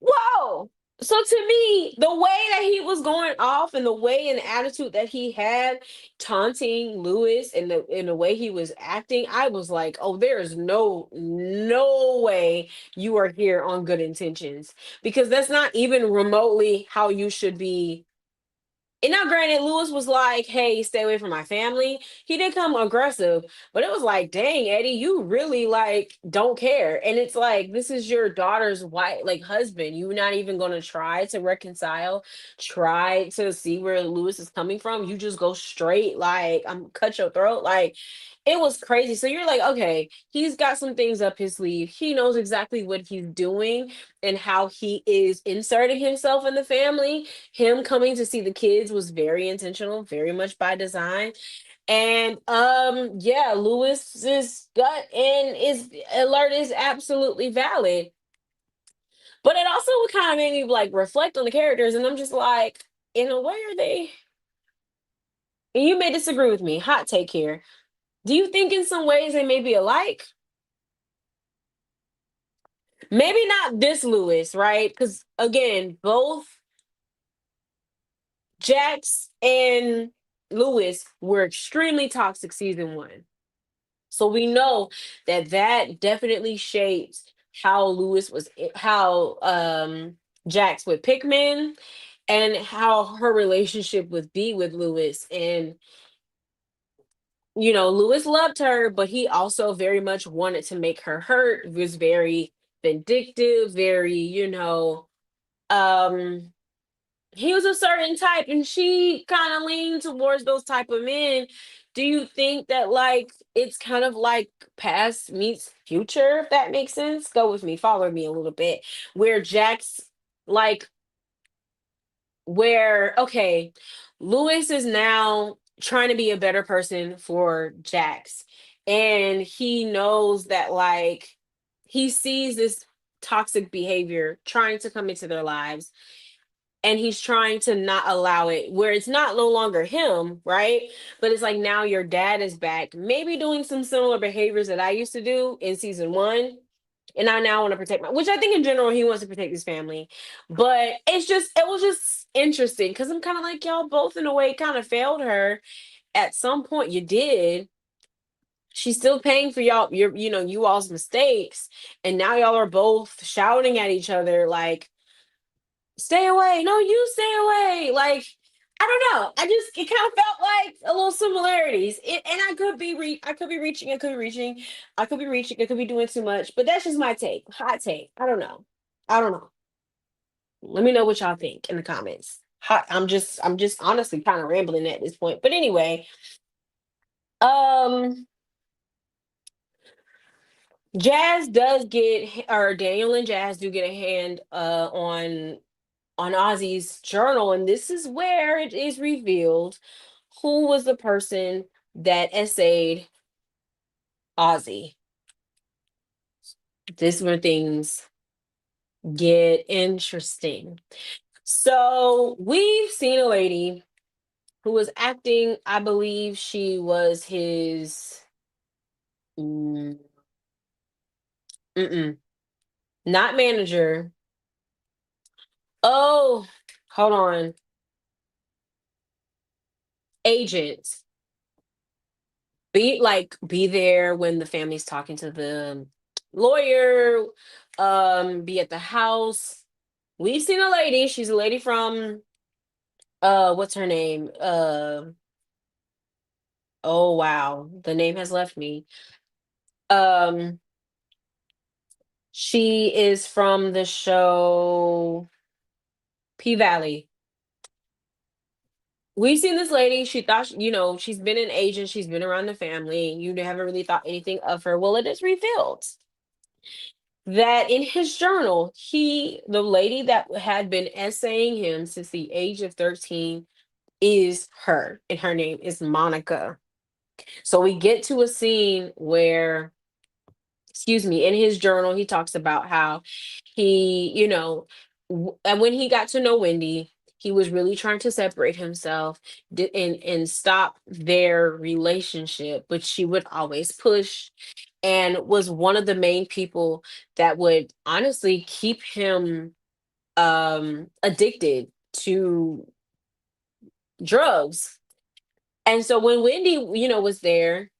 Whoa. So to me, the way that he was going off and the way and attitude that he had taunting Lewis and the way he was acting, I was like, oh, there is no way you are here on good intentions, because that's not even remotely how you should be. And now, granted, Lewis was like, "Hey, stay away from my family." He did come aggressive, but it was like, "Dang, Eddie, you really like don't care." And it's like, this is your daughter's wife, like husband. You're not even going to try to reconcile, try to see where Lewis is coming from. You just go straight, like, I'm cut your throat, like. It was crazy. So you're like, okay, he's got some things up his sleeve. He knows exactly what he's doing and how he is inserting himself in the family. Him coming to see the kids was very intentional, very much by design. And yeah, Lewis's gut and is alert is absolutely valid. But it also kind of made me like reflect on the characters, and I'm just like, in a way, are they? And you may disagree with me. Hot take here. Do you think in some ways they may be alike? Maybe not this Lewis, right? Because again, both Jax and Lewis were extremely toxic season one. So we know that that definitely shaped how Lewis was, how Jax would pick men, and how her relationship would be with Lewis. And Lewis loved her, but he also very much wanted to make her hurt. He was very vindictive, very, um he was a certain type, and she kind of leaned towards those type of men. Do you think that like it's kind of like past meets future, if that makes sense? Go with me, follow me a little bit. Where Jax, like, where okay, Lewis is now trying to be a better person for Jax, and he knows that like he sees this toxic behavior trying to come into their lives, and he's trying to not allow it, where it's not no longer him, right? But it's like now your dad is back, maybe doing some similar behaviors that I used to do in season one. And I now want to protect my, which I think in general he wants to protect his family. But it was just interesting because I'm kind of like, y'all both in a way kind of failed her. At some point you did. She's still paying for you all's mistakes. And now y'all are both shouting at each other like, stay away. No, you stay away. Like, I don't know. It kind of felt like a little similarities. And I could be reaching, I could be reaching, I could be doing too much, but that's just my take. Hot take. I don't know. I don't know. Let me know what y'all think in the comments. I'm just honestly kind of rambling at this point. But anyway, um Jazz does get, or Daniel and Jazz do get a hand on Ozzy's journal, and this is where it is revealed who was the person that essayed Ozzy. This is where things get interesting. So we've seen a lady who was acting, I believe she was his mm, mm-mm, not manager. Oh, hold on. Agent. Be there when the family's talking to the lawyer, be at the house. We've seen a lady, she's a lady from what's her name? Oh wow, the name has left me. Um she is from the show P Valley. We've seen this lady. She thought, she's been an agent. She's been around the family. You haven't really thought anything of her. Well, it is revealed that in his journal, the lady that had been essaying him since the age of 13 is her, and her name is Monica. So we get to a scene where, excuse me, in his journal, he talks about how and when he got to know Wendy, he was really trying to separate himself, and stop their relationship, but she would always push, and was one of the main people that would honestly keep him addicted to drugs. And so when Wendy, was there,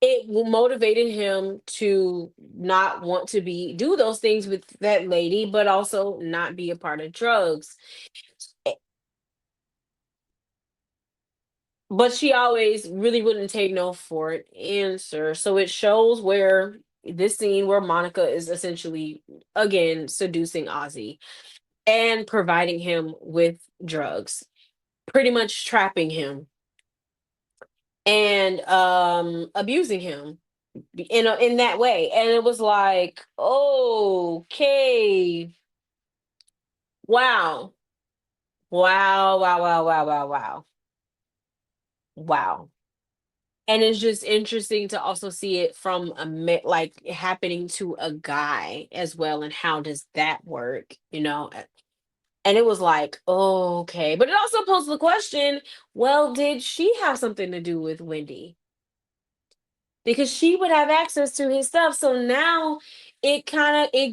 it motivated him to not want to do those things with that lady, but also not be a part of drugs. Eh, But she always really wouldn't take no for an answer. So it shows where this scene where Monica is essentially again seducing Ozzy and providing him with drugs, pretty much trapping him and abusing him in that way. And it was like, okay, wow, wow, wow, wow, wow, wow, wow, wow. And it's just interesting to also see it from like happening to a guy as well, and how does that work, and it was like, okay, but it also posed the question, well, did she have something to do with Wendy? Because she would have access to his stuff. So now it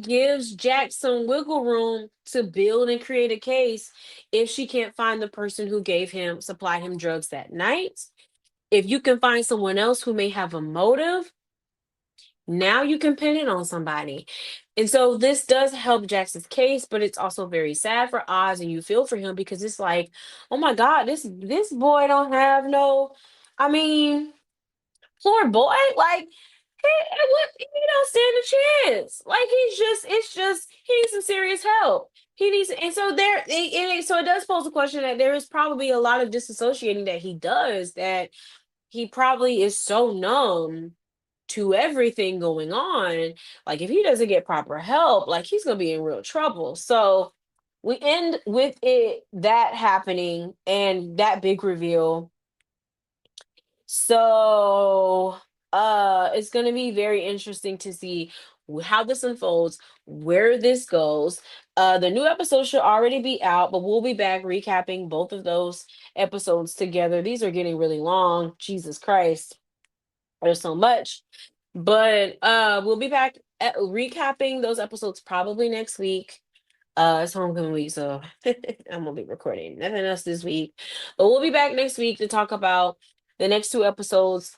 gives Jack some wiggle room to build and create a case if she can't find the person who supplied him drugs that night. If you can find someone else who may have a motive, now you can pin it on somebody. And so this does help Jackson's case, but it's also very sad for Oz, and you feel for him because it's like, oh my God, this boy don't have no, I mean, poor boy, like he don't stand a chance. Like he needs some serious help. He needs, and so so it does pose a question that there is probably a lot of disassociating that he does, that he probably is so numb to everything going on. Like if he doesn't get proper help, like he's gonna be in real trouble. So we end with that happening and that big reveal. So, it's gonna be very interesting to see how this unfolds, where this goes. The new episode should already be out, but we'll be back recapping both of those episodes together. These are getting really long. Jesus Christ, there's so much. But we'll be back at recapping those episodes probably next week. It's homecoming week, so I'm gonna be recording nothing else this week. But we'll be back next week to talk about the next two episodes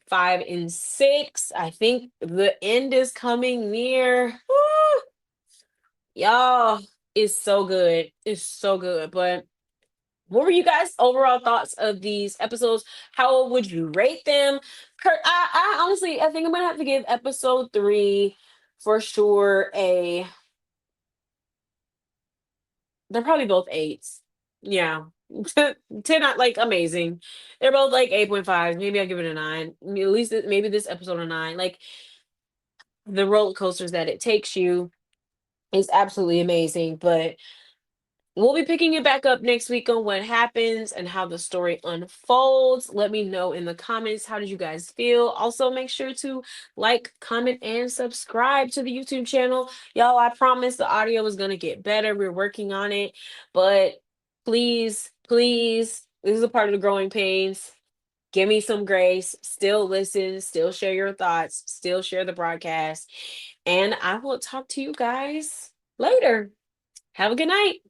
5 and 6. I think the end is coming near. Woo! Y'all, it's so good. It's so good. But what were you guys' overall thoughts of these episodes? How would you rate them? I honestly, I think I'm gonna have to give episode 3 for sure a. They're probably both eights. Yeah. 10, not like amazing. They're both like 8.5. Maybe I'll give it a 9. At least maybe this episode a 9. Like the roller coasters that it takes you is absolutely amazing. But we'll be picking it back up next week on what happens and how the story unfolds. Let me know in the comments, how did you guys feel? Also, make sure to like, comment, and subscribe to the YouTube channel. Y'all, I promise the audio is going to get better. We're working on it. But please, please, this is a part of the growing pains. Give me some grace. Still listen, still share your thoughts, still share the broadcast. And I will talk to you guys later. Have a good night.